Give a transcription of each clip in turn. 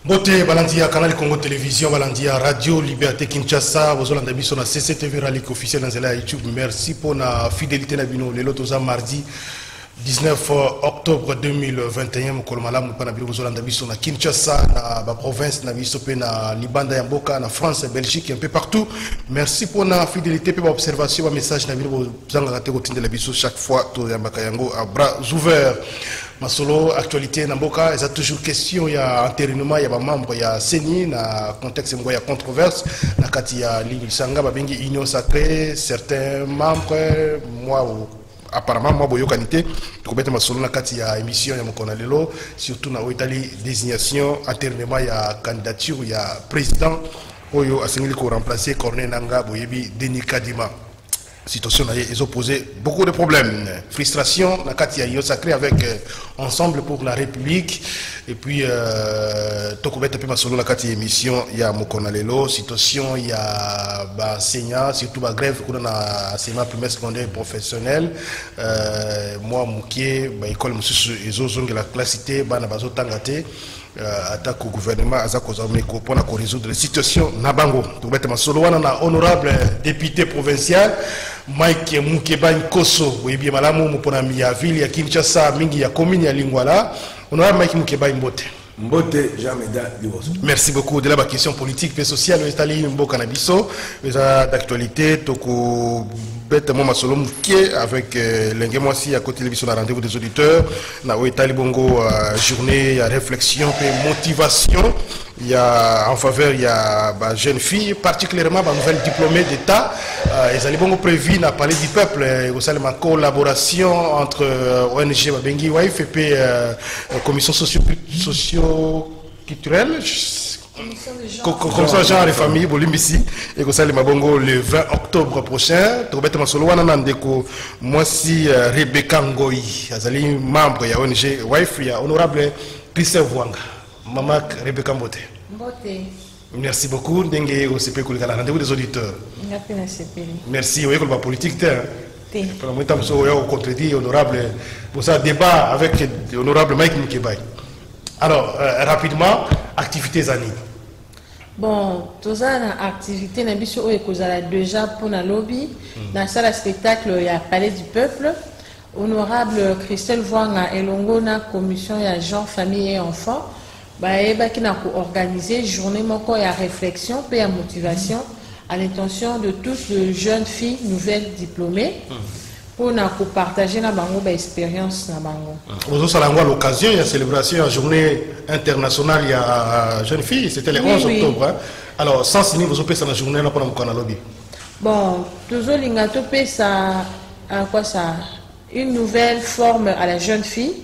Bote Balandia, Canal Congo Télévision, Balandia, Radio Liberté Kinshasa, Bozolanda Biso na CCTV Ralik officiel dans la YouTube. Merci pour la fidélité na bino. Le lotoza mardi 19 octobre 2021. Mokolomala Mupana Bilo Bozolanda Biso na Kinshasa, na province na Biso pe na Libanda ya Mboka, na France, Belgique, un peu partout. Merci pour la fidélité pe observation, ba message na bino bozanga raté rotinde la Biso chaque fois to ya Bakayango à bras ouverts. Masolo actualité Namboka, il y a toujours question, il y a entérinement, il y a membres, il y a CENI, na contexte il y a controverse, na kati ya Ligue Sanga, babengi union sacrée, certains membres, moi apparemment moi boyo kanité, to mettre masolo na kati ya émission ya mokona lelo, surtout na Italie désignation, entérinement il y a candidature, il y a président oyo asengeli ko remplacer Corneille Nangaa boyebi Denis Kadima. Situation ils ont posé beaucoup de problèmes, frustration, la Katia Union Sacrée avec Ensemble pour la République, et puis Tokobet un peu solo la Katia émission, il y a Mokonalelo, situation, il y a enseignants, surtout la grève qu'on a enseignement primaire secondaire professionnel, moi Moukier, école monsieur ils ont la classité, na bazo tangate. Attaque au gouvernement pour résoudre la situation Nabango. Na honorable député provincial Mike Mukeba Nkoso, oui bien malamu mpona ya ville ya Kinshasa mingi ya commune ya Lingwala. Honorable Mike Mukeba Mbote. Mbote Jean-Meda Liboso. Merci beaucoup de la question politique et sociale au Italie Mboka Nabiso, d'actualité toko bête mon masolom qui avec l'engagement à côté télévision à rendez-vous des auditeurs na Italie Bongo journée il y a réflexion et motivation il y a en faveur il y a jeunes filles particulièrement nouvelles diplômées d'état ils allaient Bongo prévu na parler du peuple au sein de ma collaboration entre ONG Babengi Wife et puis commission socio-culturelle comme ça, genre les familles, Bolimbisi, et que ça, les Mabongo le 20 octobre prochain. Tu vas mettre ma moi si Rebecca Ngoyi, Azali membre, il y a ONG Wife, il y a honorable Christophe Wanga, maman Rebecca Mbote. Merci beaucoup. Dengue au CP Koulikala, rendez-vous des auditeurs. Merci. Vous voyez que la politique, pour le temps, vous avez contredit honorable, pour ça, débat avec l'honorable Mike Mukebay. Alors, rapidement, activités Zani. Bon, tout ça, l'activité, déjà pour la lobby, dans la salle spectacle, il y a Palais du Peuple. Honorable Christelle Voanga et Longona, commission, il y a gens, famille et enfants. Qui a organisé journée moko et réflexion, et à motivation, à l'intention de toutes les jeunes filles nouvelles diplômées. Pour partager la expérience. Aujourd'hui, à l'occasion, il y a célébration la journée internationale, il y a jeune fille, c'était le 11 octobre. Hein. Alors, sans signer, vous avez la journée là pour le lobby. Bon, toujours l'ingatope, ça, quoi ça, une nouvelle forme à la jeune fille,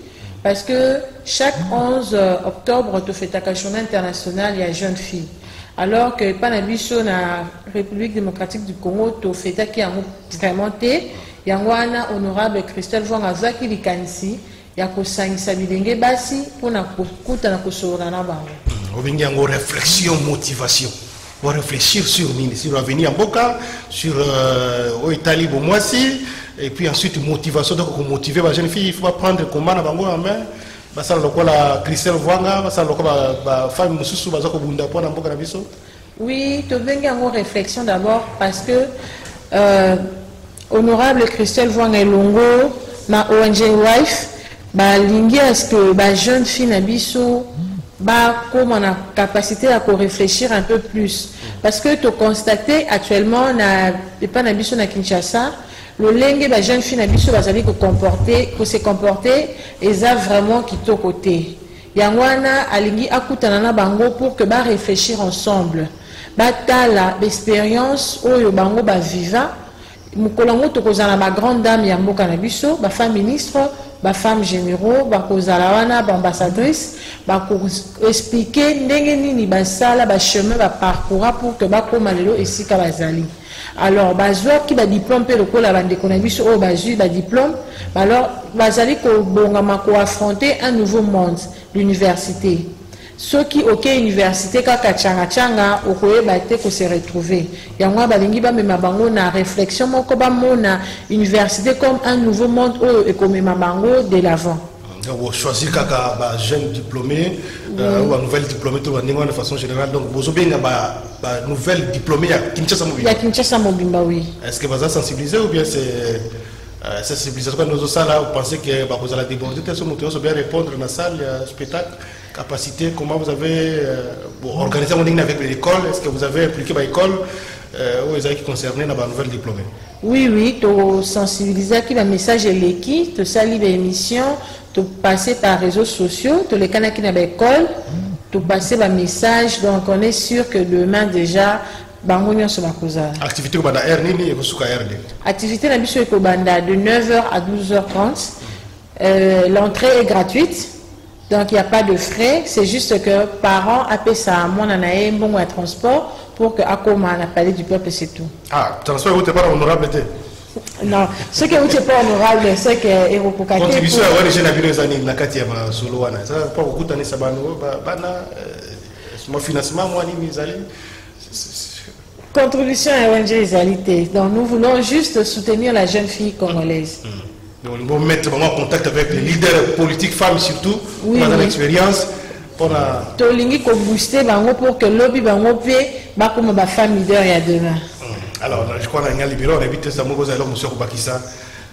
parce que chaque 11 octobre, tu fais ta journée internationale, il y a jeune fille. Alors que Panabiso, la République démocratique du Congo, tu fais ta qui a vraiment été. Yangwana honorable Christelle Voanga Zaki Likanisi yako sangisa bilenge basi pona kukuta na kusora na bango. Obengi yango réflexion motivation. On va réfléchir sur l'avenir en Boka, sur Italie bon moi si et puis ensuite motivation donc pour motiver les jeunes filles il faut prendre combat na bango en main. Basa lokola Christelle Voanga basa lokola ba femme mususu bazako bunda pona Boka na biso. Oui, to bengi yango réflexion d'abord parce que honorable Christelle Voanga Elongo, ma ONG Wife, lingi est-ce que jeune fille nabiso comme on a capacité à réfléchir un peu plus parce que tu constates actuellement na pas nabiso na Kinshasa le lingi jeune fille nabiso bazali se comporter et ça vraiment qui to côté yangwana alingi akutana na bango pour que réfléchir ensemble tala l'expérience oyo bango viva Mukolongo tokozala ma grande dame ya mboka na biso, ba femme ministre, ba femme généraux, ba kozala wana ba ambassadrice, ba ko expliquer ndenge nini ba sala ba chemin ba parcours pour que ba koma lelo esika bazali. Alors bazwa ki ba diplôme pe lokola bande ko na biso o bazui ba diplôme, alors bazali ko bonga ma ko affronter un nouveau monde, l'université. Ceux qui ok université kaka changa okoyeba te ko se retrouver yango balingi ba mema bango na réflexion moko ba mona université comme un nouveau monde et comme mema bango de l'avant. choisir kaka jeune diplômé ou un nouvel diplômé de façon générale. Donc vous avez une nouvelle diplômée à Kinshasa Mobimba. Il y a Kinshasa Mobimba, oui. Est-ce que vous avez sensibilisé ou bien c'est sensibilisation que nous avons là, vous pensez que vous allez déborder, vous bien répondre dans la salle, spectacle, capacité, comment vous avez organisé mon ligne avec l'école, est-ce que vous avez impliqué l'école ou les qui concernés dans la nouvelle diplômée? Oui, tu sensibiliser qui le message est l'équipe, tu salis l'émission, tu passer par les réseaux sociaux, tu les canaux qui dans l'école, tu passer le message, donc on est sûr que demain déjà, activité au banda RNI et au RD. Activité na biso au banda de 9h à 12h30. L'entrée est gratuite, donc il n'y a pas de frais. C'est juste que parents appellent ça à mon anaïe bon à transport pour que Akoma n'a pas du peuple c'est tout. Ah, transport vous n'êtes pas honorable. Non, ce que vous n'êtes pas honorable, c'est que Eropokate. Contribution à voir les jeunes habitants zani na kati ya solo wana. Ça pas beaucoup d'années ça bana mon financement moi ni mes allez. Contribution à l'évangélisalité. Donc nous voulons juste soutenir la jeune fille congolaise. Donc nous allons mettre en contact avec les leaders politiques femmes surtout, oui, pendant l'expérience. Pour booster pour que lobby comme ma femme leader il y a demain. Alors je crois qu'on a libéré, on a évité ça, moi alors monsieur Bakissa.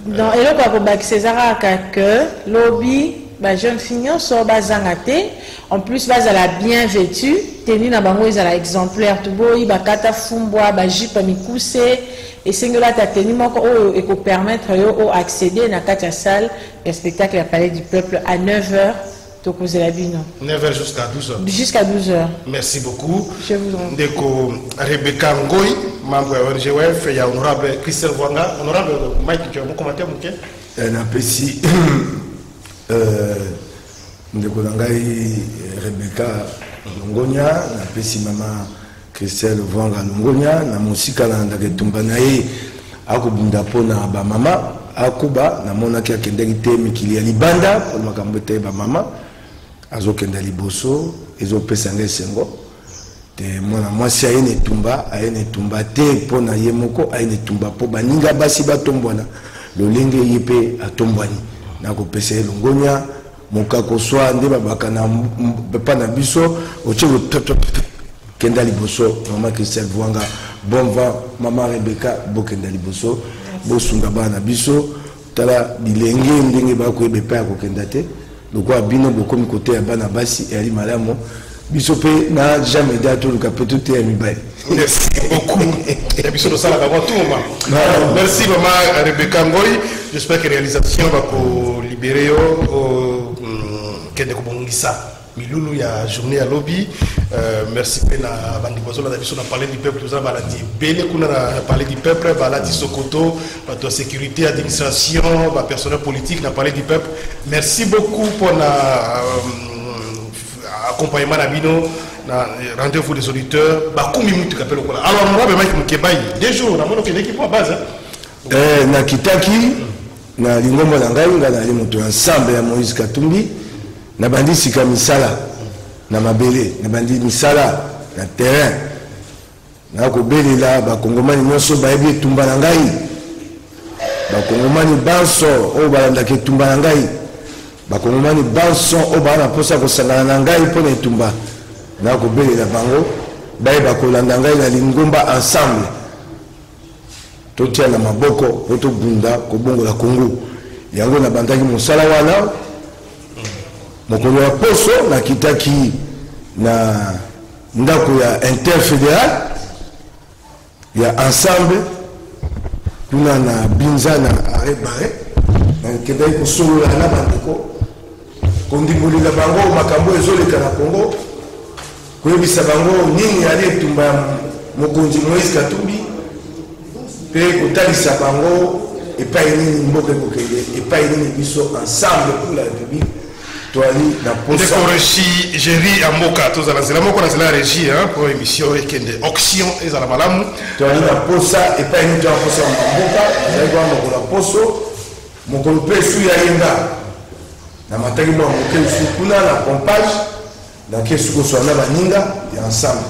Donc et là pour Bakissa que lobby ba jeune fille sort bazangate en plus base à la bien vêtue tenue na bango ezala exemplaire to boyi ba kata fumbwa ba jipa mikuse et singola ta tenue moko o et ko permettre yo accéder na kata salle le spectacle à Palais du Peuple à 9h to kozela bino 9h jusqu'à 12h. Jusqu'à 12h. Merci beaucoup. Je vous en prie. Ndeko Rebecca Ngoy, membre de ONGWF, et honorable Christelle Vwanga, honorable Mike, tu as un commentaire mouké? Napesi ndeko nangai Rebecca Longonia, napesi mama Christelle Vwanga Longonia, na musika na ndake tumbanaye akubunda pona ba mama akuba na mona ki akendaki te mikili ya libanda pour makambo te ba mama azokenda liboso ezopesa ngai sengo te mwana mwasi ayene tumba te pona ye moko ayene tumba po baninga basi batombwana lolenge ye pe atombwani na kopesa ye Longonia mokako swa nde babaka na pa na biso ochego kenda liboso mama Christelle Vwanga bon vent mama Rebecca bokenda liboso bosunga bana biso tala bilenge ndenge bakoyeba pa kokenda te lokwa bino bokomi kote ya bana basi ali malamu biso pe na jamais dato luka peut-être ya mibai. Merci beaucoup. Merci maman Rebecca Ngoy. J'espère que la réalisation va libérer Kende Kobongisa. Milulu ya journée à lobby. Merci pena bandi bozo la biso na parler du peuple nous avons dit bele kuna na parler du peuple balati Sokoto la sécurité administration ba personnel politique na parler du peuple. Merci beaucoup pour la accompagnement na bino na rendez-vous des auditeurs ba kumi mutu kapelo kola. Alors on va même Mukebai des jours na mono l'équipe à base na kitaki na lingombo na ngai ngana ali moto ensemble ya Moïse Katumbi na bandi sika misala na mabele na bandi misala na terrain na ko belela ba kongomani nyonso ba yebi tumba na ngai ba kongomani banso o balanda ke tumba na ngai ba kongomani banso o bana posa ko sangana na ngai pona tumba na ko belela bango ba yeba ko landa ngai na lingomba ensemble to tia na maboko to bunda ko bongo la Congo yango na bandaki mosala wana mokolo ya poso na kitaki na ndako ya interfédéral ya ensemble kuna na binza na arebare na kedai kosolola na bandeko kondimbolila bango makambo ezoleka na Congo koyebisa bango nini ali etumba ya mokonzi Moïse Katumbi pe kotalisa bango epai nini mboka ekokende epai nini biso ensemble pour la République. Ndeko Géry Amoka tous à la moko na régie pour émission et kende auction et à la malamu to ali na posa et pas une posa mboka zaiko moko la poso moko pesu ya yenga na mataki mo moko su kuna la pompage na kesu ko sona baninga ya ensemble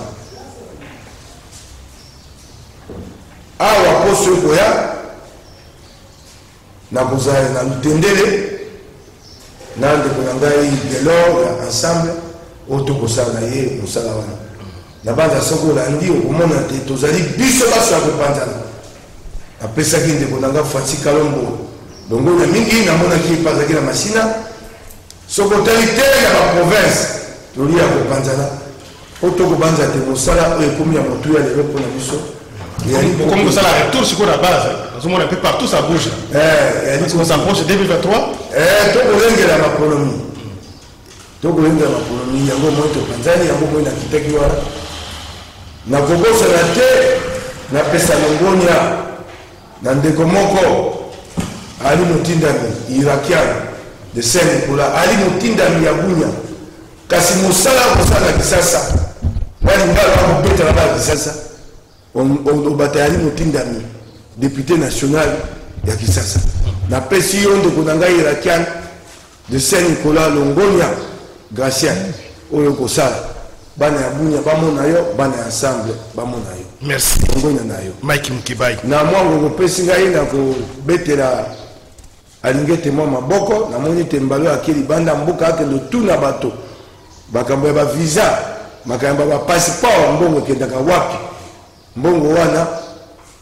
awa poso ko ya na bozaya na lutendele na ndeko na ngai Delors ya ensemble oyo tokosala na ye mosala wana na banza soki olandi okomona te tozali biso baso ya kopanzana apesaki ndeko na ngai Francis Kalombo longo na mingi namonaki epazaki na masina soki otali te na baprovince toli ya kopanzana oyo tokobanza te mosala oyo ekomi ya motuya lelo mpona biso comme que ça la retour sur la base, nous on un peu partout ça bouge. Est-ce qu'on s'approche de 2023? Tokolengela maponomi. Tokolengela maponomi yango moto Tanzania yango moyo na kitaki wana. Na kobosa na te na pesa longonya na ndeko moko ali motindami irakian de Saint-Nicolas ali motindami ya bunya kasi musala kusala kisasa wali ngalo ko beta na ba kisasa on batali motindami député national ya kisasa na pesi yondo kunanga irakian de Saint-Nicolas longonya Gracien oyo kosala bana ya bunya bamona yo bana ensemble bamona yo. Merci longonya na yo Mike Mkibai na mwango ko pesi ngai na ko betela alingete mwa maboko na moni tembalo akeli banda mboka ake no tuna bato bakambo ba visa makambo ba passeport mbongo kendaka wapi mbongo wana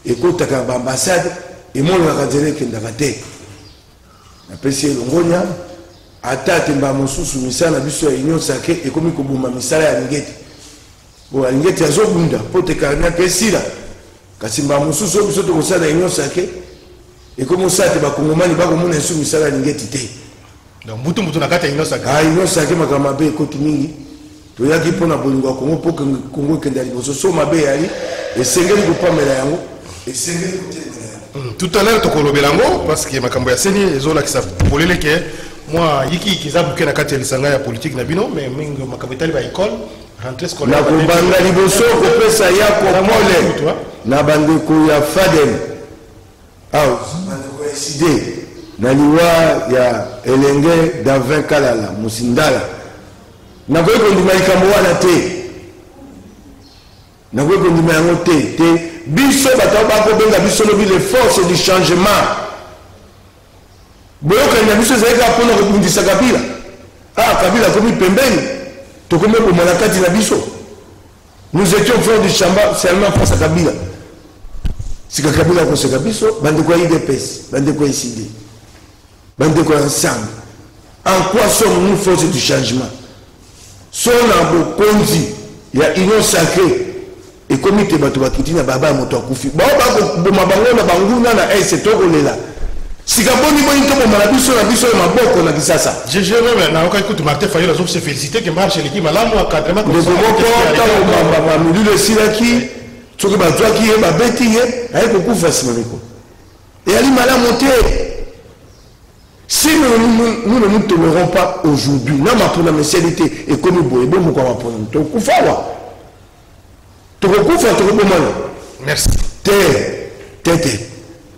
ekotaka ba ambassade emono akazele kendaka te na pesi longonya atate mba mosusu misala biso ya union sake ekomi kobuma misala ya ngete bo ngete azobunda pote kana kesila kasi mba mosusu biso to kosala union sake ekomi sate ba kongomani ba komona nsu misala ya ngete te donc mutu na kata union sake union sake makama be ekoti mingi to yaki pona bolingo ya Kongo po Kongo kenda liboso so mabe yali esengeli kopamela yango esengeli kotelela tout à l'heure tokolobelango parce que makambo ya seni ezola kisa polele ke moi yiki kizabuke na kati ya lisanga ya politique na bino mais mingi makabitali ba école rentrée scolaire na kubanga liboso kopesa yako mole na bandeko ya Fadel bandeko ya SID na liwa ya elenge Davin Kalala Musindala na ko ndima ikambo wana te na ko ndima yango te biso bato bako benga biso lobi les forces du changement boyoka na biso zeka pona ko bundisa Kabila Kabila komi pembeni to komi ko malakati na biso nous étions forts du chamba seulement face à Kabila sika Kabila ko seka biso bande ko IDPS bande ko SID bande ko ensemble en quoi sommes-nous forces du changement son bokonzi ya union sacrée et comité bato bakiti na baba moto akufi ba boma bango na banguna na to kolela sika boni boni to bomala biso na biso maboko na kisasa je même na oka écoute Martin Fayol azo se féliciter que marche l'équipe malamu encadrement comme ça ba milieu silaki soki bazwaki ye babeti ye aye kokufa sima biko et ali malamu te. Si nous ne nous tolérons pas aujourd'hui, non, ma pour la messialité est comme bon, et bon, mon corps pour nous. Tu koufa, tu koufa, tu koufa. Merci.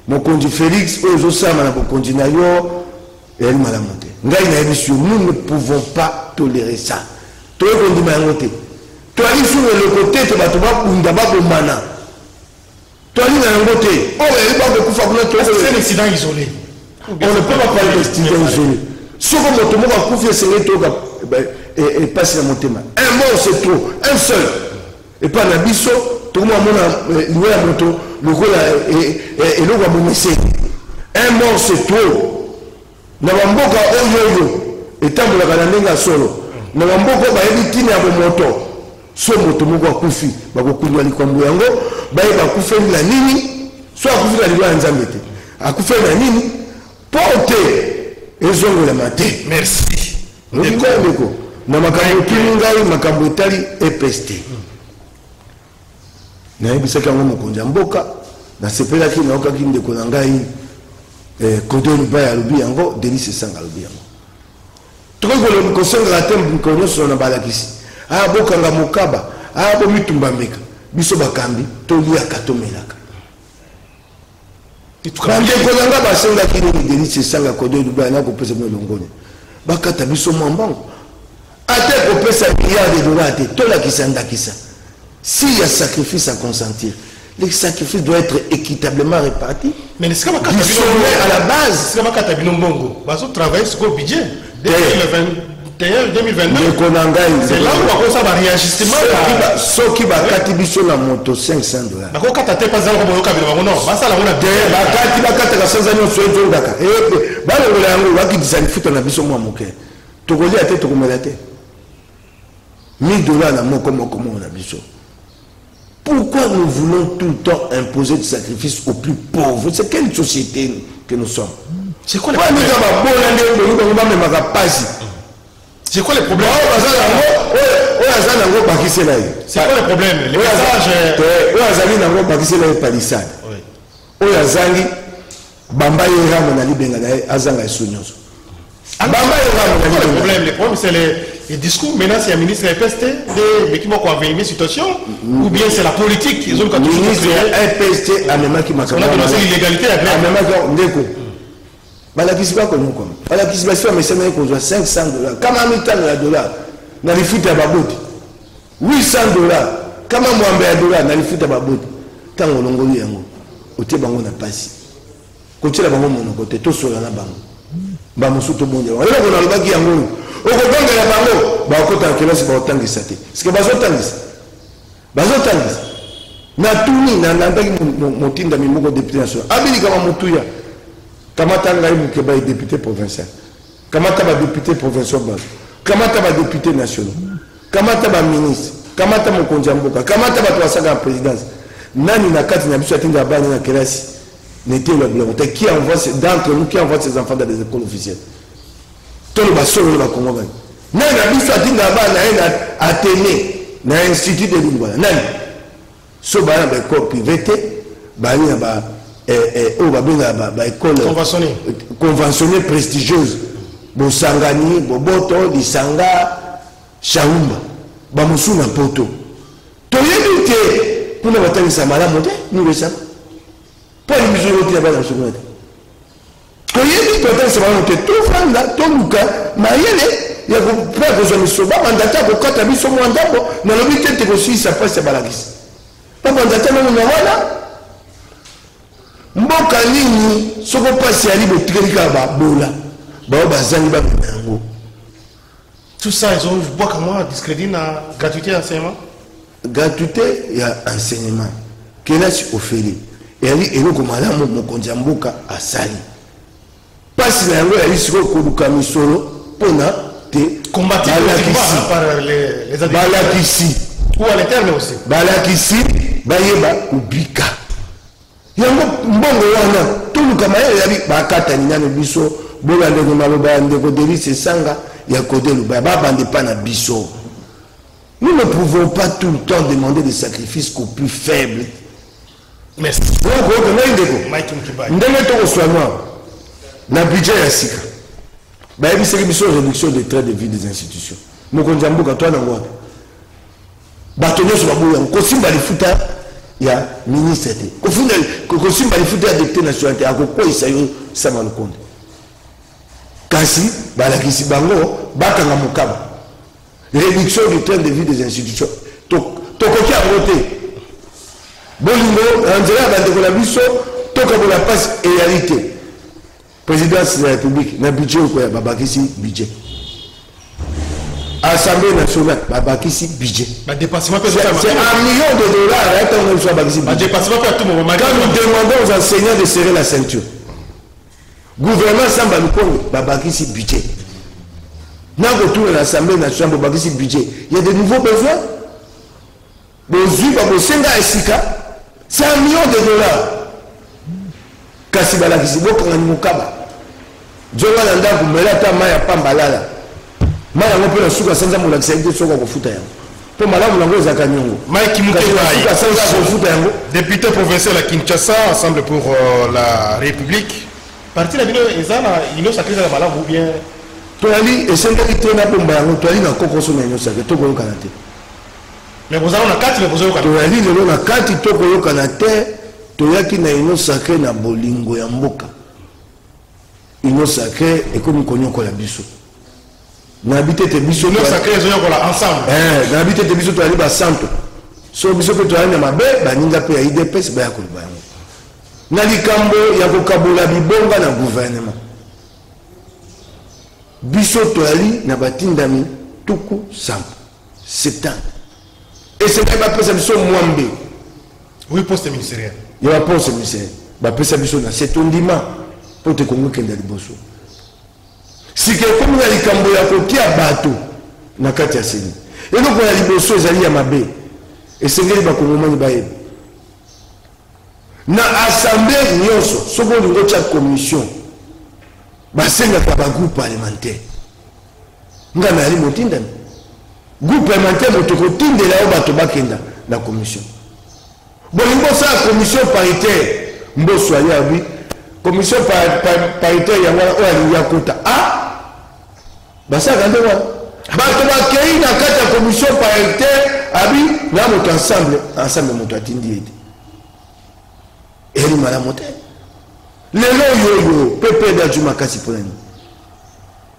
Mon conduit Félix, eux aussi, mon conduit Nayo, et elle m'a lamenté. Nous ne pouvons pas tolérer ça. Tu es conduit Mayangote. Tu arrives sur le côté, tu vas te voir pour d'abord mana. Tu arrives à un côté. Oh, elle va te koufa, c'est un accident isolé. On ne peut pas parler d'estimé isolé. Sauf que mon tomo va confier ses rétos et passer à mon thème. Un mort c'est trop, un seul. Et pas la biso, tout le monde a loué à moto, le gros et l'eau va me laisser. Un mort c'est trop. Nabamboka oyoyo, et tant que la galanenga solo. Nabamboka va éviter à mon moto. So moto mo kwa kufi, ba ko kunwa likwambo yango, ba ba kufeli la nini, so akufela liwa nzambete. Akufela la nini? Porte ezongo la maté. Merci. Ndeko na makambo kingai makambo etali EPST. Na ebisa kango mokonja mboka na sepela ki na okaki ndeko na ngai Kodoni Baya lobi yango Denis Sanga lobi yango. Tokolo mkosenga tembu konyo so na balakisi. Boka nga mokaba, bo mitumba meka. Biso bakambi tolia katomelaka. Bande kolanga basenga kini Denis Sanga Kodoni Baya na ko pesa mo longonya. Bakata biso mwambango. Ate ko pesa milliards de dollars te tola kisanda kisa. S'il y a sacrifice à consentir, le sacrifice doit être équitablement réparti. Mais c'est comme à la base. C'est comme quand tu as vu Bongo. Parce que travailler sur le budget. 2022. C'est là où on a réajustement. Ce qui va kati biso la moto $500. Bako kata te pas zango boyoka bino bango non. Basa la ona te bakati bakata ka sanzani so ezondaka. Ba le yango bakidisa lifuta na biso mwa moke. Tokoli ate tokomela te. $1000 na moko na biso. Pourquoi nous voulons tout le temps imposer du sacrifice aux plus pauvres? C'est quelle société que nous sommes? C'est quoi le problème? C'est quoi le problème? C'est quoi le problème? Les messages... Le problème, c'est les discours. Maintenant, c'est un ministre FST, qui m'a convaincu la situation, ou bien c'est la politique. Ils ont le ministre FST, on a dénoncé l'illégalité. $500. Comme $1000, na lifuta ya baboti. $800. Kama mwambe ya dola na lifuta baboti. Tango longoli yango. Otie bango na pasi. Kotiela bango monoko te to sola na bango. Ba musuto bonja. Wala ko na lobaki yango. Okobanga ya bango ba kota kelasi ba otangisa te. Sike bazotangisa. Bazotangisa. Na tuni na ndaki motinda mimoko député national. Abili kama mutuya. Kamata ngai mukeba député provincial. Kamata ba député provincial bas. Kamata ba député national. Kamata ba ministre. Kamata mokonzi mboka. Kamata ba twasaka présidence. Nani na kati na biso atinda bani na kelasi. N'était le blanc. Qui envoie d'entre nous qui envoie ses enfants dans des écoles officielles. Tout le basso le Congo. Nani na biso atinda bani na Athénée, na institut de Lingua. Nani. So ba na école privée bani na ba école conventionnée prestigieuse. Bosangani, Boboto, Disanga, Shaumba, Bamusuna Poto. Toyébité, pour nous battre ça malamu, nous le savons. Pas une mesure qui n'a pas dans ce monde. Toyébité, battre ça malamu, tout fanda, tout luka, maïele, il y a pas besoin de soba, mandata, bokata, biso mwandabo, na l'obité te aussi ça passe à balagis. Pas mandata, non, non, voilà. Mboka nini, soko passe à libre, trika ba bola. Tout ça, ils ont voit comment discrédit la gratuité d'enseignement. Gratuité, il y a enseignement. Quel est offert? Et il y a comme madame Mokonjamboka à Sali. Pas si il y a sur le solo pour combattre par les Balakisi. Ou à l'interne aussi. Balakisi, Bayeba ou Bika. Il y a un bon tout le camarade, il y a Bakata Nina Bisso. Bola ndeko maloba ndeko Delice Sanga ya côté le baba bande pas na biso. Nous ne pouvons pas tout le temps demander des sacrifices aux plus faibles. Merci. Ndenge to soignant na budget ya sika. Ba yebi c'est biso réduction des trains de vie des institutions. Mokonzi mboka toi na ngwa. Batonyo so baboya ko simba lifuta ya ministre te. Ko funda ko simba lifuta ya député national te akoko isayo sama lukonde. Kasi, balakisi bango, bakanga mukaba. Réduction du train de vie des institutions. Tokoki a voté. Bolingo, Angela Bandekolabiso, toka pour la passe égalité. Présidence de la République, na budget ou quoi, babakisi budget. Assemblée nationale, babakisi budget. C'est $1 million, on a babakisi budget. Quand nous demandons aux enseignants de serrer la ceinture, gouvernement Samba Lukongo, babakisi budget. Dans le retour de l'Assemblée nationale, babakisi budget. Il y a de nouveaux besoins. C'est $1 million. Kasi balakisi bokanga ni mukaba. Jonga na ndako mela ta maya pambalala. Maya ngope na suka sanza mulakisa ite soka kofuta yango. Po malamu nango za kanyongo. Mike Mukebai, député provincial à Kinshasa, Ensemble pour la République. Parti la ville ezana ino sacré la malamu ou bien toali esengeli tena bomba yango toali na kokoso na ino sacré to koyoka na te. Mais vous avez na kati mais vous avez toali lelo na kati to koyoka na te toyaki na ino sacré na bolingo ya mboka. Ino sacré ekomi konyoko la biso. Na habité te biso ino sacré ezonyoko la ensemble. Na habité te biso toali ba santo. So biso ko toali na mabe ba ninga pe ya IDPS ba yakolo ba yango. Na likambo ya kokabola bibonga na gouvernement. biso toali na batindami tuku sambo 7 ans et c'est pas pesa biso mwambe oui poste ministériel il y a poste ministériel ba pesa biso na c'est ondima pour te kongo kenda liboso si que comme na likambo ya kotia bato na kati ya seni et donc on a liboso ezali ya mabe et sengeli ba kongo mani baye na assemblée nyonso soko lingo cha commission basengaka ba groupe parlementaire ngana ali motindami groupe parlementaire motoko tindela o bato bakenda na commission bolingo sa commission paritaire mboso ali abi commission paritaire yango o ali yakota basaka ndewa bato bakei na kati ya commission paritaire abi na moto ensemble moto atindi ete eli malamu te lelo yoyo pepe da juma kasi polani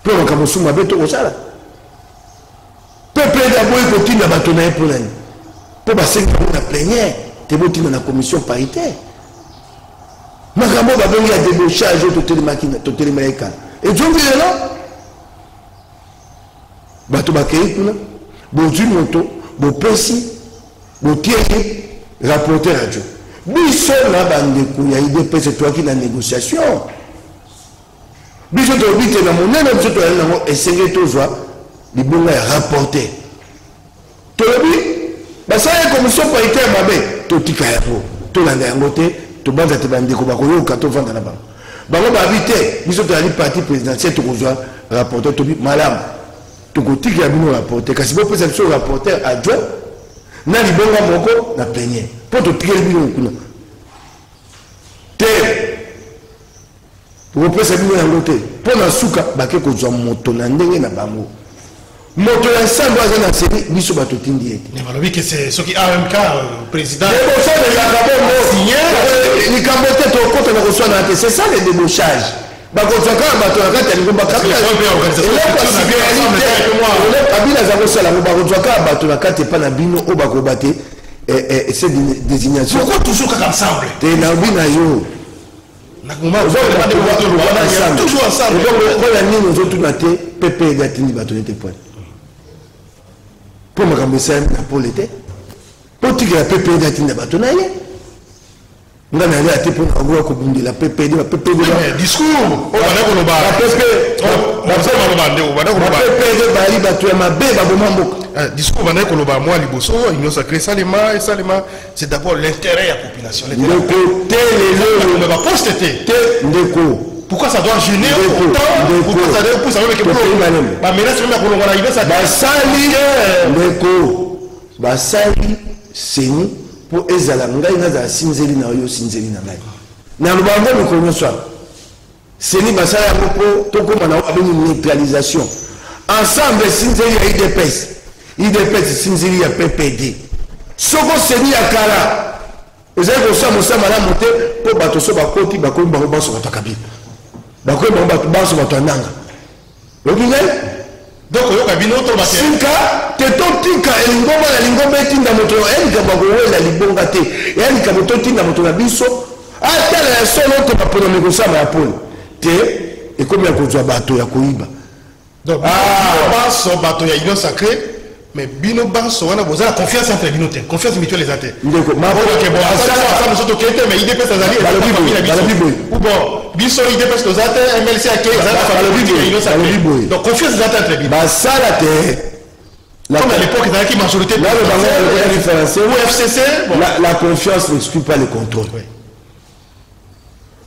po makambo suma beto kosala pepe da boy kotinda bato na polani po basenga na plénière te botinda na commission paritaire makambo babongi ya débauchage to telemaka et jongi lelo bato bakei kuna bozwi moto bopesi botieki rapporteur radio biso na bandeko ya IDPS toaki na négociation biso tobite na monene biso toyali nango esenge tozwa libonga ya rapporteur tolobi basala commission paritaire mabe totika yango tolanda yango te tobanza te bandeko bakoyoka tovanda na bango babi te biso toyali parti présidentiel tokozwa rapporteur tobi malamu tokotika ya bino rapporteur kasi bopesa biso rapporteur adjoint na libonga moko na plénière po totikeli bino kuna te tokopesa bino yango te mpo na suka bake kozwa moto na ndenge na bango moto ya nsambo aza na seni biso bato tindi ete balobi ke soki amk président débauchage bongo likambo te tokota na koswana te c'est ça le débauchage bakozwa kaka bato na kati ya lingomba kabila aza kosala yango bakozwa kaka bato na kati epa na bino oyo bakoba te cette désignation pourquoi toujours kaka ensemble te nabi na yo toujours ensemble okola nini ozotuna te pepe egatindi bato nete poine mpo makambo esali na pole te po tikela pepe egatinda bato na ye nga na ya te mpo na okoka kobundela pepe discours bapepe bali bato ya mabe baboma mboka discours bandaki koloba mwa liboso union sacré esalema c'est d'abord l'intérêt ya population ndeko te lelo baposte te ndeko pourquoi ça doit gêner basali seni po ezala ngai nazala sinzeli na yo sinzeli na ngai na lubango mikolo nyonso seni basala yango po tokóma na abengi neutralisation ensemble sinzeli ya idps sinzeli ya ppd soko seni ya kala ezali kosala mosala malamu te po bato so bakoti bakomi bango banso bato akabila bakomi bango bato banso bato ananga oki ngai donc oyoka bino sinka te totika elingomba na lingomba etinda moto elikambo akowela libonga te elikambo totinda moto na biso atala ya solo te bapona mikosama ya pole te ekomi ya kozwa bato ya koyiba baso bato ya union sacré mais bino baso wana boza la confiance entre bino te confiance mutuelle eza te ndeko mais idps azali ou bon biso idps toza te mlc ake donc confiance eza te entre bino basala te comme à l'époque ezalaki majorité ou FCC la confiance n'exclut pas le contrôle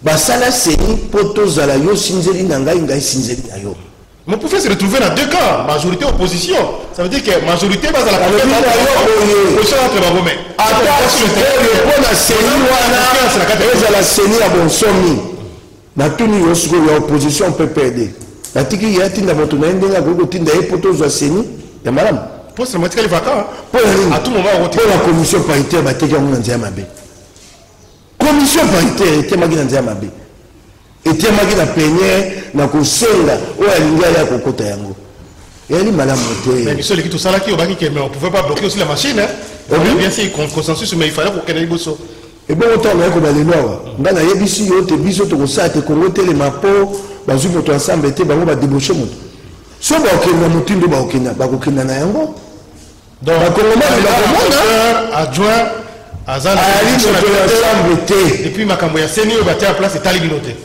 basala seni po tozala yo sinzeli na ngai ngai sinzeli na yo. Mais on pouvait se retrouver dans deux camps, majorité opposition. Ça veut dire que majorité va à la opposition entre Bagome. La CENI a bon sommi. Na tuni yosuko ya opposition PPD. La tiki ya tinda moto na ndenge ko tinda epoto za CENI ya malam. Pour ce motif les vacants. À tout moment pour la commission paritaire ba teki ngona nzia mabe. Commission paritaire était magi na nzia mabe. Était magi na plénière na kosenga o alinga ya kokota yango. Yali malamu te. Mais monsieur l'équipe tout ça là qui mais on pouvait pas bloquer aussi la machine hein. On a bien sûr consensus mais il fallait qu'on ait bosso. Et bon autant na ko balé noa. Ngana yebisi yo te biso to ko sa te ko ngotele mapo bazu moto ensemble te bango ba débaucher moto. so bakokenda motindo bakokenda na yango donc adjoint azana depuis makambo ya seni batia place etali bino te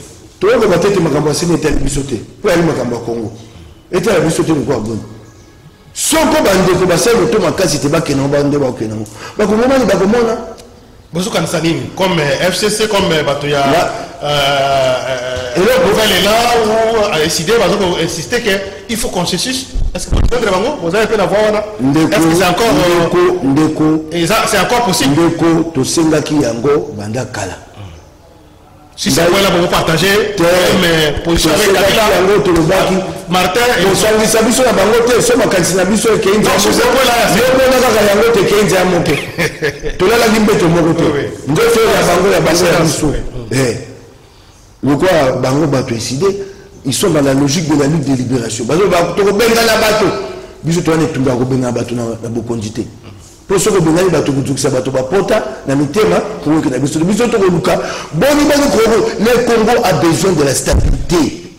toyeba batete makambo ya seni etali biso te po yali makambo ya Congo etala biso te lokwa boni soko bandeko basali to makasi te bakena bande bakena bakongomani bakomona bozokanisa nini comme FCC comme bato ya nouvelle est là où a décidé de insister qu'il faut consensus. Est-ce que vous avez pu l'avoir? Est-ce que c'est encore c'est encore possible? Si c'est quoi là pour vous partager mes positions avec Kabila, Martin et pourquoi Bango Bato décidé, ils sont dans la logique de la lutte de libération. Parce que Bato biso to ane tumba ko benga bato na bokondité. Pour ce que benga bato kutukisa bato ba pota na mitema pour que na biso to ko luka boni Congo, le Congo a besoin de la stabilité.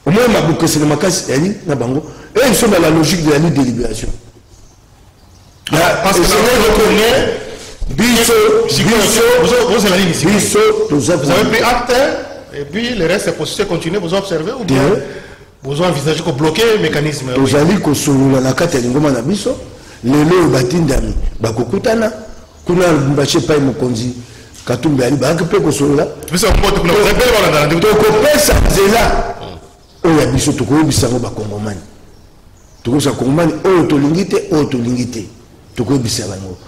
Au moins mabuko c'est le makasi yani na bango et ils sont dans la logique de la lutte de libération. Parce que vous avez pris acte et puis le reste est possible de continuer, vous observez ou bien vous envisagez de bloquer le mécanisme. Vous allez que sur la carte de Ngoma Nabiso, les lois batindami, Bakokutana, Kuna Mbaché Pai Mokonzi, Katumbi Ali, Bakpe Kosolola. Tu sais, on peut ça, c'est là. Oh, il y a Biso Toko, Bissango Bakongomani. Toko Sakongomani, oh, Tolingite, oh, Tolingite. Toko Bissango.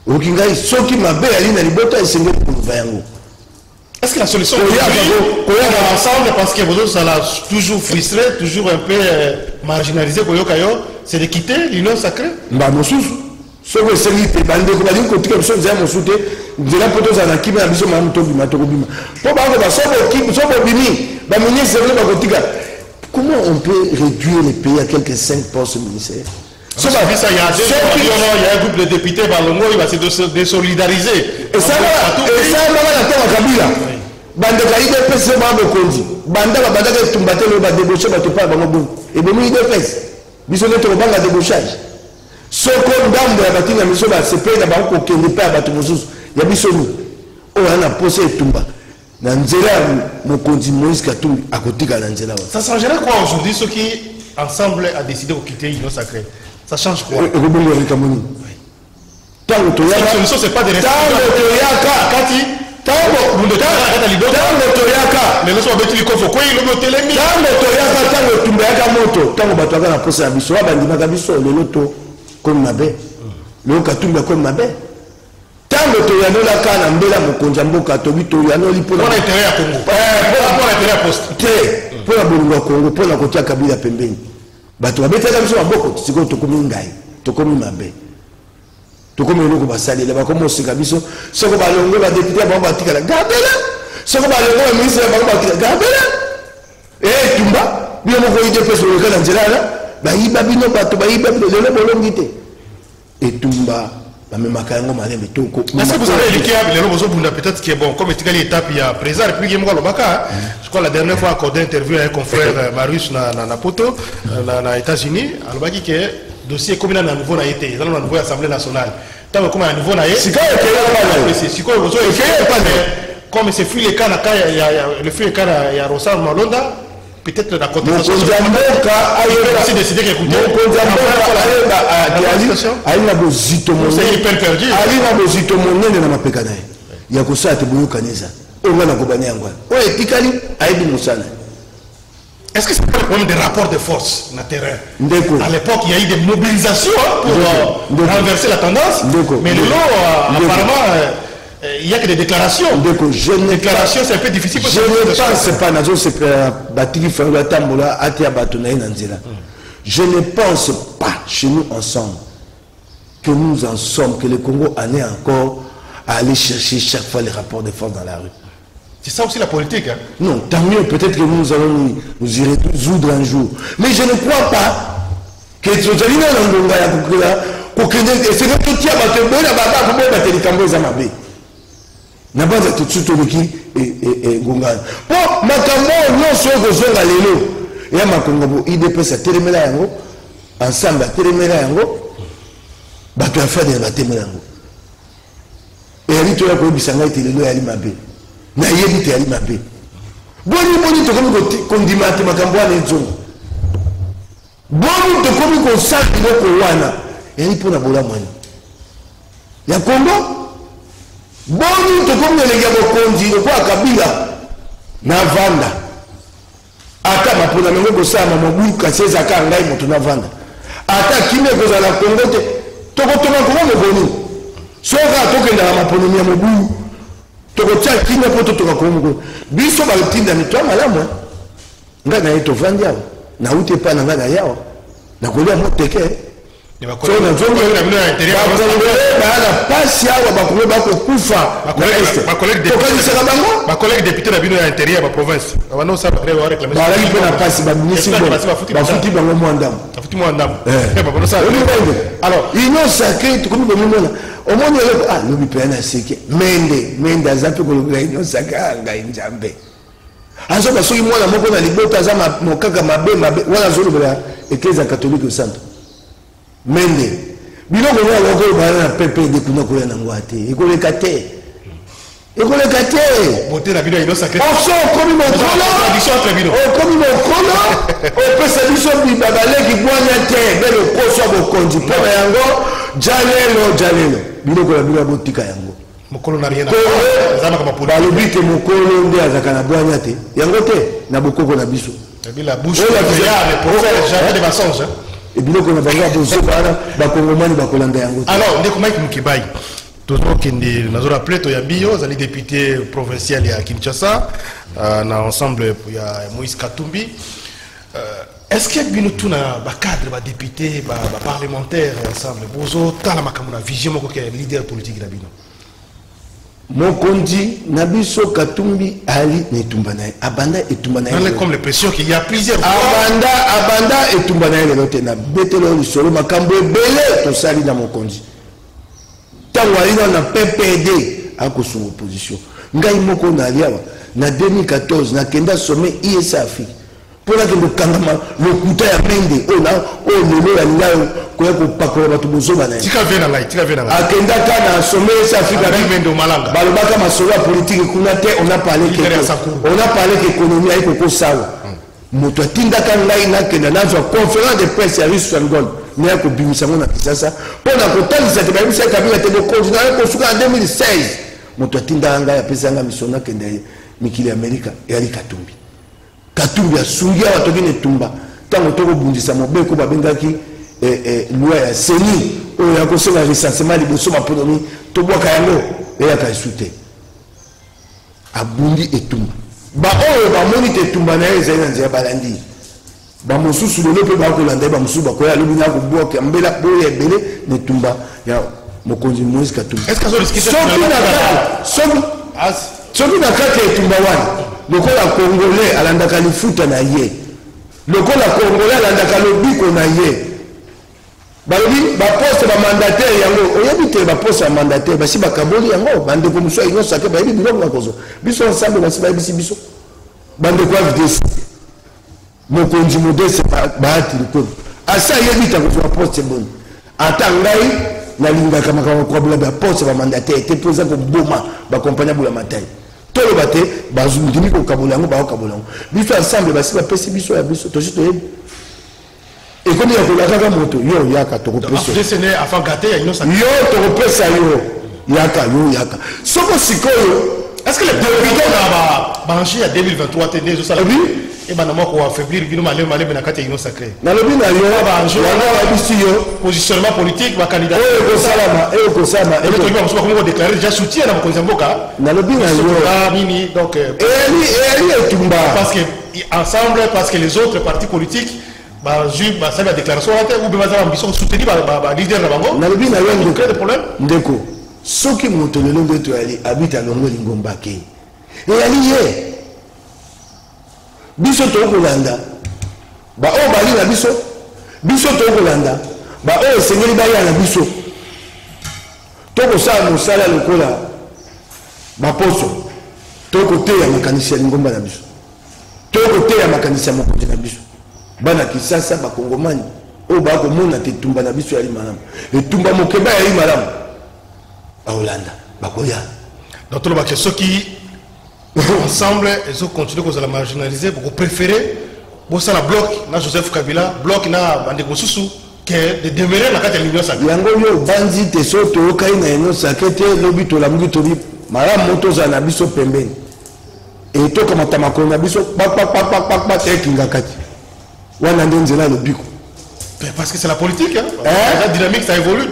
Okingai soki mabe ali na libota esenge pour yango. Est-ce que la solution est ensemble parce que vous ça l'a toujours frustré, toujours un peu marginalisé pour Yokayo, c'est de quitter l'union sacrée? Bah mosusu. Ce que c'est lui bande ko bali ko tika biso nzaya mosusu te, nzela poto za na kimi na biso mamu to bima to bima. Po ba ko ba sobo bimi, ba ministre ba ko tika. Comment on peut réduire les pays à quelques 5 postes ministères? Il y a un groupe de députés Balongo, il va se désolidariser. Et ça va Kabila. Bande Kaïde pèse ma Mokondi. Bande va bande tumbater le bas débauché va te pas Bango. Et bien il défesse. Bisonne to banga débauchage. Ce qu'on dame de la bâtine à mission va se payer d'abord pour qu'il ne pas battre Moses. Il y a bisonne. Oh on a posé tumba. Nanzela Mokondi Moïse Katumbi à côté de Nanzela. Ça changerait quoi aujourd'hui ceux qui ensemble a décidé de quitter l'union sacrée? Ça change quoi? La solution, c'est pas de rester. Bato babetaka biso maboko siko tokomi ngai tokomi mabe tokomi eloko basali ba komo sika biso soko balongo ba député ba batikala gabela soko balongo ba ministre ba batikala gabela tumba bino moko ide peso le kana nzela ba iba bino bato ba iba bino le bolongi te tumba ba memaka yango malembe toko. Est-ce que vous avez éduqué les robots bunda peut-être qui est bon comme étikali étape il y a président puis il y a je crois la dernière fois accordé interview à un confrère Marius na poto na États-Unis alobaki que dossier comme na nouveau na été dans la nouvelle assemblée nationale tant comme à niveau na c'est comme c'est fui les cas le fui les cas il y a Rosa Malonda peut-être la contestation a décidé d'écouter ali na bozito monene perdu ali na bozito monene na mapeka naye ya kosala te boyo kaneza onga na kobanya yango o etikali aibi musana. Est-ce que c'est pas le problème des rapports de force na terrain? À l'époque il y a eu des mobilisations pour renverser la tendance mais le lot apparemment il n'y a que des déclarations. Déclarations, c'est un peu difficile. Je ne pense pas, je ne pense pas chez nous ensemble que nous en sommes, que le Congo en est encore à aller chercher chaque fois les rapports de force dans la rue. C'est ça aussi la politique. Hein? Non, tant mieux, peut-être que nous allons nous y résoudre un jour. Mais je ne crois pas que c'est nabanza tout de suite oleki ngongana po makambo nyonso ekozonga lelo et ya makongo IDPS a telemela yango ensemble a telemela yango bato ya fade ba telemela yango et ali to ya ko bisanga itelo ya ali mabe na yebi te ali mabe boni to comme kondimate makambo ana nzongo boni to comme ko saki ko wana eli pona bola mwani ya Kongo boni to comme le gabo konzi ko akabila na vanda ata mapona mengo ko sama mobu ka seza ka ngai moto na vanda ata kime ko za la Kongo te to ko ko boni soka to kenda mapona ya mobu to ko tia kime poto to ko ko biso ba tinda ni to malamu nga na eto vanda na ute pa na nga na yao na kolia moteke ni ba ko na zongo na bino ya interieur ba na pasi awa ba ko ba ko kufa ba collègue député na bino ya interieur ba province ba no sa ba réclamer ba la lipe na pasi ba ministre ba futi ba mo ndam futi mo ndam ba no sa alors union sacrée to comme mo mona o moni le lobi pe na seke mende azape ko le union sacrée nga njambe azo ba soki mwana moko na libota za mokaka mabe wana zolo bela église catholique centre mende biloko ya loko ba na PPD kuna ko ya ngwate ekoleka te boté la bino ino sacré on so comme mon tradition entre bino comme mon kolo o pesa biso bi babale ki bwanya te belo koso bo konji pe yango jalelo biloko ya bino botika yango mokolo na rien zama kama poli balobite mokolo nde azaka na bwanya te yango te na bokoko na biso la bouche pour faire jamais de mensonges et biloko na banga bozo bana ba kongomani ba kolanda yango alors ndeko Mike Mukibai toujours kende nazo rappeler to ya bio zali député provincial ya Kinshasa na ensemble ya Moïse Katumbi est-ce que bino tuna ba cadre ba député ba parlementaire ensemble bozo tala makambo na vision moko ke leader politique na bino Mokondi Nabiso Katumbi Ali Netumbana Abanda Etumbana comme les pressions qu'il y a plusieurs Abanda Etumbana Lelote na Betelo Solo Makambo Bele to sali na Mokondi Tawalina na PPD à cause de opposition ngai moko na liawa na 2014 na kenda sommet ISA Afrique pour la que le kangama le kuta ya mende ona o lelo ya ngao ko ko pakolo batu bozoba na tika vena akenda kana sommet ISA Afrique avec mende malanga balobaka masolo politique kuna te on a parlé que économie aiko ko sawa moto atindaka ngai na kenda na conférence de presse ya Risu Sangol ne ko bimisa mona kisasa pona ko talisa te babisa kabila te ko continuer ko suka en 2016 moto atinda ngai apesa nga misona kenda mikili Amerika yali Katumbi asungia watoki Netumba tango toko bundisa mobeko babengaki loi ya seni o ya ko sema recensement liboso maponomi to bwaka yango ya ka isute abundi Etumba ba o ba moni Etumba na ezena nzia balandi ba mosusu lelo pe ba ko landa ba mosusu ba ko ya lobina ko bwaka mbela boye ebele Netumba ya mokonzi Moïse Katumbi est-ce que ça risque soki na kati Etumba wana lokola congolais alandaka lifuta na ye lokola congolais alandaka lobiko na ye balobi baposte bamandataire yango oyebi te baposte ya mandataire basi bakaboli yango bandeko mosu ya nyonso ake bayebi biloko na kozwa biso ensemble basi bayebisi biso bandeko ya vitesi mokonzi modeste baati likolo asa ayebi ta kozwa poste boni ata ngai nalingaka makambo problème ya poste bamandataire te mpo eza koboma bakompagnia bula matai tolo bate bazundimi ko kabolango ba kabolango biso ensemble basi ba pesi biso ya biso to juste et comme il y a ko la kaka moto yo yaka to ko pesa desene afin gâter ya inosa yo to ko pesa yo yaka soko sikoyo est-ce que les députés ba banchi ya 2023 tene zo sala et ben moi ko affaiblir bino malé na kati ya inosa crée na lobi na yo ba anjo na bisi yo positionnement politique ba candidat ko salama et to ba ko déclarer déjà soutien na mokonzi mboka na lobi na yo nini donc eli Etumba parce que ensemble parce que les autres partis politiques ba ju ba ça la déclaration ou be bazala ambition soutenir ba leader na bango na lobi na yo donc créer des problèmes ndeko soki moto lelo ndeto ali habita longo lingomba ke et ali ye biso to kolanda ba o bali na biso to kolanda ba o sengeli bali na biso to ko sa mosala lokola ba poso to ko te ya makanisi ya lingomba na biso to ko te ya makanisi ya mokonzi na biso bana Kisasa bakongomani o bakomona te tumba na biso yali malamu etumba mokeba yali malamu a Hollande bakoya dans tout le monde ceux qui ensemble ils ont continué à la marginaliser beaucoup préféré bon ça la bloc na Joseph Kabila bloc na bandeko susu que de demeurer na kati ya l'Union sacrée yango yo banzi te soto kai na Union sacrée te lobi to la mungi to bi malamu moto za na biso pembeni et to kama tamakona na biso pa tekinga kati wana ndenzela lobiko parce que c'est la politique hein la dynamique ça évolue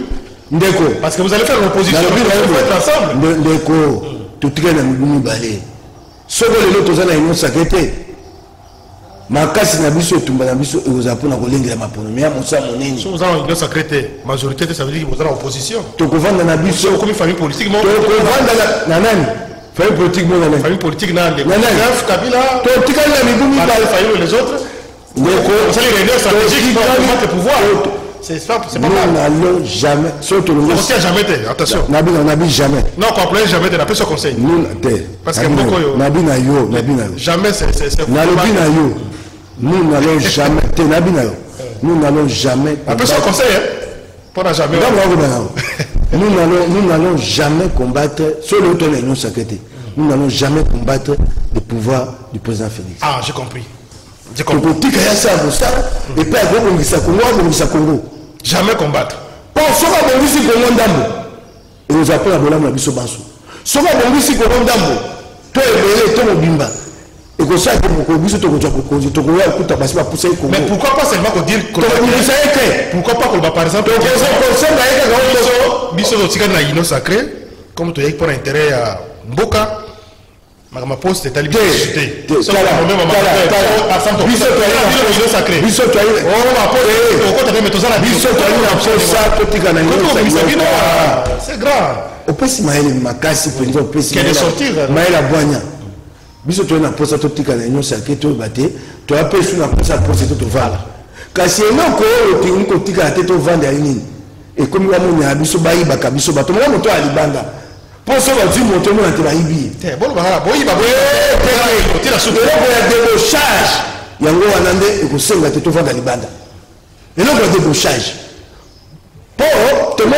ndeko parce que vous allez faire l'opposition vous allez être ensemble ndeko tout traîne na mibumi balé soko lelo toza na Union sacrée te makasi na biso tumba na biso ezoza pona kolengela mapono mais mosa moneni so vous avez Union sacrée te majorité ça veut dire que vous êtes en opposition to kovanda na biso comme une famille politique to kovanda na nani famille politique mo na nani famille politique na Joseph Kabila to tikali na mibumi balé famille les autres ndeko ça les réunions stratégiques pour le pouvoir c'est pas nous n'allons jamais surtout on ne jamais été attention nabi jamais non comprenez jamais de la personne conseil nous parce que beaucoup nabi na yo jamais c'est nabi na yo nous n'allons jamais te nabi na yo nous n'allons jamais la personne conseil pour jamais nous n'allons jamais combattre sur l'autre Union sacrée nous n'allons jamais combattre le pouvoir du président Félix ah j'ai compris politique ya ça ça et pas bongisa Congo jamais combattre pour soka bongisi Congo ndambo et nous appelons bolamu na biso banso soka bongisi Congo ndambo to ebele to mobimba et que ça que moko biso to ko to ko ya kuta basi ba pousser Congo mais pourquoi pas seulement dire que pourquoi pas que par exemple biso to tika na Union sacrée comme to yaki pour intérêt à Mboka ma poste est alibi chuté ça on même à Santo biso to sacré biso to oh ma poste ko ta mettre ça la biso to na poste to tika na c'est grand au pesi maele makasi penzo au pesi maele sortir maele abwanya biso to na poste to tika na Union sacrée to baté to apesi na poste to vala kasi enoko otingi ko tika te to vanda nini et comme wa munya biso bayi bakabiso bato mo moto alibanda pour ça va dire moto mo na te bayibi te bon ba boyi ba te la soupe ya débauchage yango wanande ekosenga te to vanda libanda eloko ya débauchage pour te mo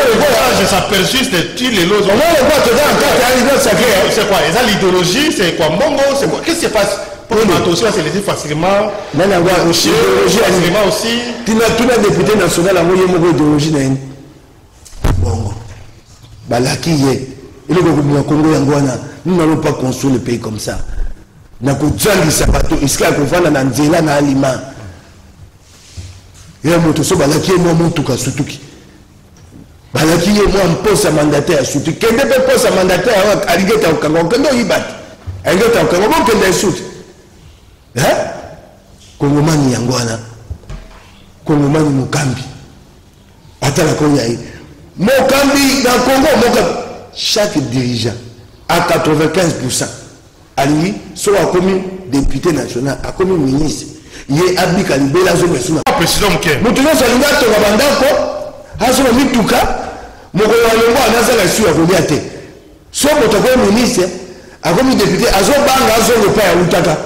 je s'aperçu c'est tu les lots on va le voir dedans quand Union sacrée c'est quoi ça l'idéologie c'est quoi mbongo c'est quoi qu'est-ce qui se passe pour le aussi c'est laisser facilement nana ngwa idéologie facilement aussi tina député national ngo yemo idéologie na yini bongo balaki ye il est au Congo yangwana nous n'allons pas construire le pays comme ça na kuzangisa bato iska kuvana na nzela na alima ya moto so balaki ye mo mutuka sutuki balaki ye mo mposa mandataire sutuki kende pe posa mandataire aligeta ukango kendo yibati aligeta ukango mo kende sutuki Kongomani yangwana Kongomani mukambi atala ko yayi mokambi dans Congo mokambi chaque dirigeant à 95% ali so a commis député national a commis ministre ye abika libela zo mesuna président mke mutuno salinga to bandako haso mituka moko walongo anazala su ya koliate so moto ko ministre a commis député azo banga azo le pa ya utaka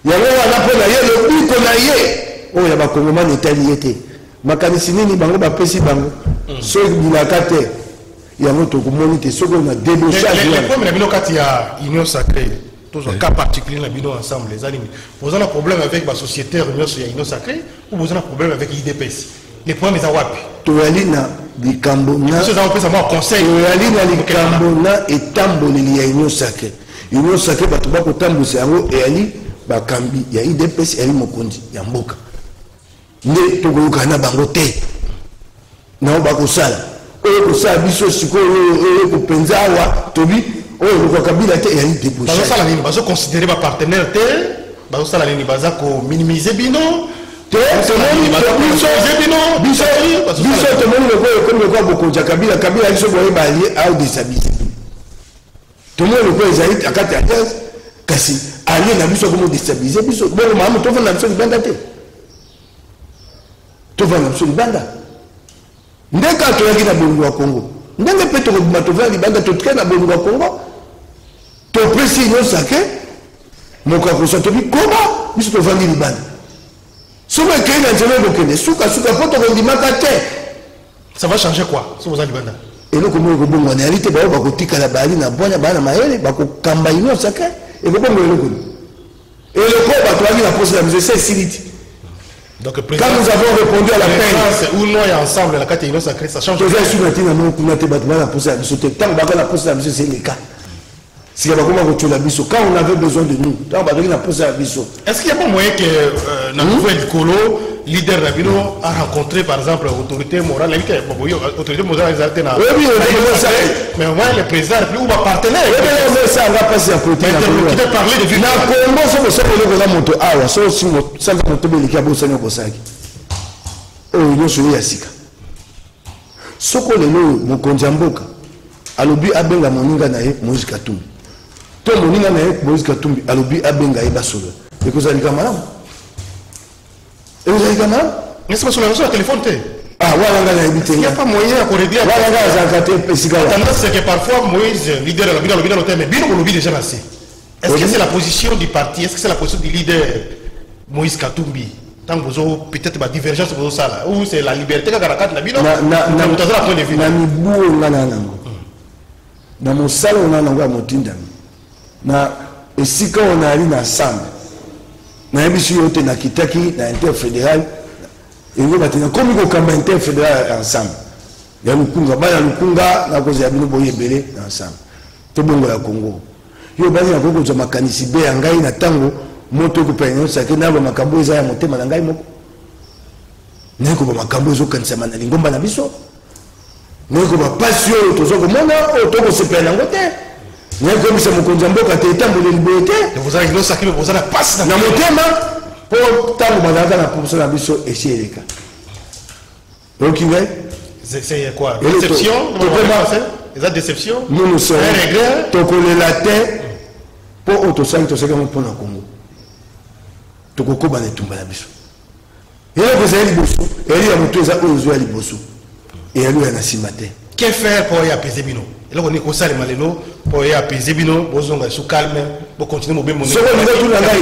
yango wana pona ye le biko na ye o ya bakongomani etali ete makanisi nini bango bapesi bango so bilaka te yango tokomoni te soko na débauchage les problèmes na bino kati ya Union sacrée tous un cas particulier na bino ensemble les amis vous avez un problème avec la société Union sacrée ou vous avez un problème avec IDPS les problèmes za wapi toyali na likambo na vous avez pesa moi conseil toyali na likambo na etamboleli ya Union sacrée bato bakotambusa yango eyali bakambi ya IDPS eyali mokonzi ya mboka nde tokoyoka na bango te nao bakosala oyo kosala biso sikoyo kopenza awa tobi oyo kwa Kabila te eyali débauchage bazosala nini bazoconsidérer bapartenaire te bazosala nini baza kominimize bino te biso tomoni lokoyo ekomi lokoya bokonzi ya Kabila aliso boyeba alie aodestabilize tomoni lokoyo ezali akati ya tese kasi alie na biso akomi odestabilize biso bongo malamu tovanda na biso libanda te tovanda na biso libanda ndeka toyaki na bolingo ya Congo ndenge mpe tokobima tovanda libanda totika na bolingo ya Congo topesi Union sacrée moko akosa tobi koba biso tovandi libanda soki ekei na nzela ebokende sukasuka mpo tokondimaka te. Ça va changer quoi si vous allez banda eloko moko ekobongwa na yali te bayo bakotikala bali na bwanya bana mayele bakokamba nyonso ke ekobongwa eloko eloko bato baki na poste ya biso ese esili te. Donc, quand nous avons répondu à la peine, ou non, et ensemble, la carte est sacrée, ça change. Est-ce qu'il y a pas moyen que notre colo, leader Rabino, a rencontré par exemple l'autorité morale, l'autorité morale, mais au moins le président ou ma partenaire. Ça va passer à côté. Qui a parlé de vie. Soko lelo mokonzi ya mboka alobi abenga moninga na ye Moïse Katumbi to moninga na ye Moïse Katumbi alobi abenga ye basolo ekozalika malamu mais c'est pas sur la téléphone te voilà na ebite il y a pas moyen à redire voilà zakate pesika tendance c'est que parfois Moïse leader la bino l'hôtel mais bino lobi déjà assez. Est-ce que c'est la position du parti, est-ce que c'est la position du leader Moïse Katumbi? Peut-être ma divergence pour ça ou c'est la liberté qu'a la na bino na mibu ngana nango na mosala ona nango ya motinda na esika ona ali na ensemble na yebisu yote na kitaki na interfédéral ngo batina komi ko kamba interfédéral ensemble ya lukunga bana lukunga na koza ya bino boyebele ensemble to bongo ya Congo yo bani ya Congo za makanisi be ya ngai na tango moto ko penyo sake na ba makambo eza ya motema na ngai moko neko ba makambo ezo kanisa na lingomba na biso neko ba passion tozo ko mona o to ko sepela ngote neko bisa mokonzi mboka te tambole libote vous avez no sakime vous avez passe na motema po tango bazaka na poso na biso esheleka donc c'est quoi déception c'est la déception nous sommes to ko le latin po autosang to seka mo pona Congo tokokoba na tumba na biso yele kozali liboso eli ya moto eza oyo ozwa liboso eyali ya na nsima te que faire pour y apaiser bino eloko ni kosalema lelo pour y apaiser bino bozonga sous calme bocontinue mobembo soko lingo tuna ngai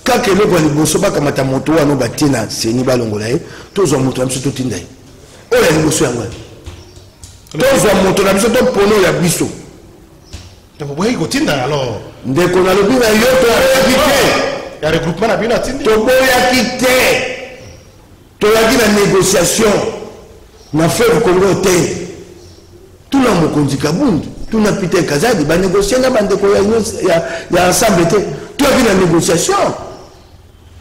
kaka eloko ya liboso bakamata moto wana batie na seni balongola ye tozwa moto na biso totinda ye oyo ya liboso yango tozwa moto na biso topono ya biso boyi kotinda alors ndeko nalobi na yo toyaki te ya regroupement na bino atindi toboyaki te toyaki na négociation na fleuve Congo te tuna mokonzi Kabundu tuna Peter Kazadi banégocie na bandeko ya ensemble te toyaki na négociation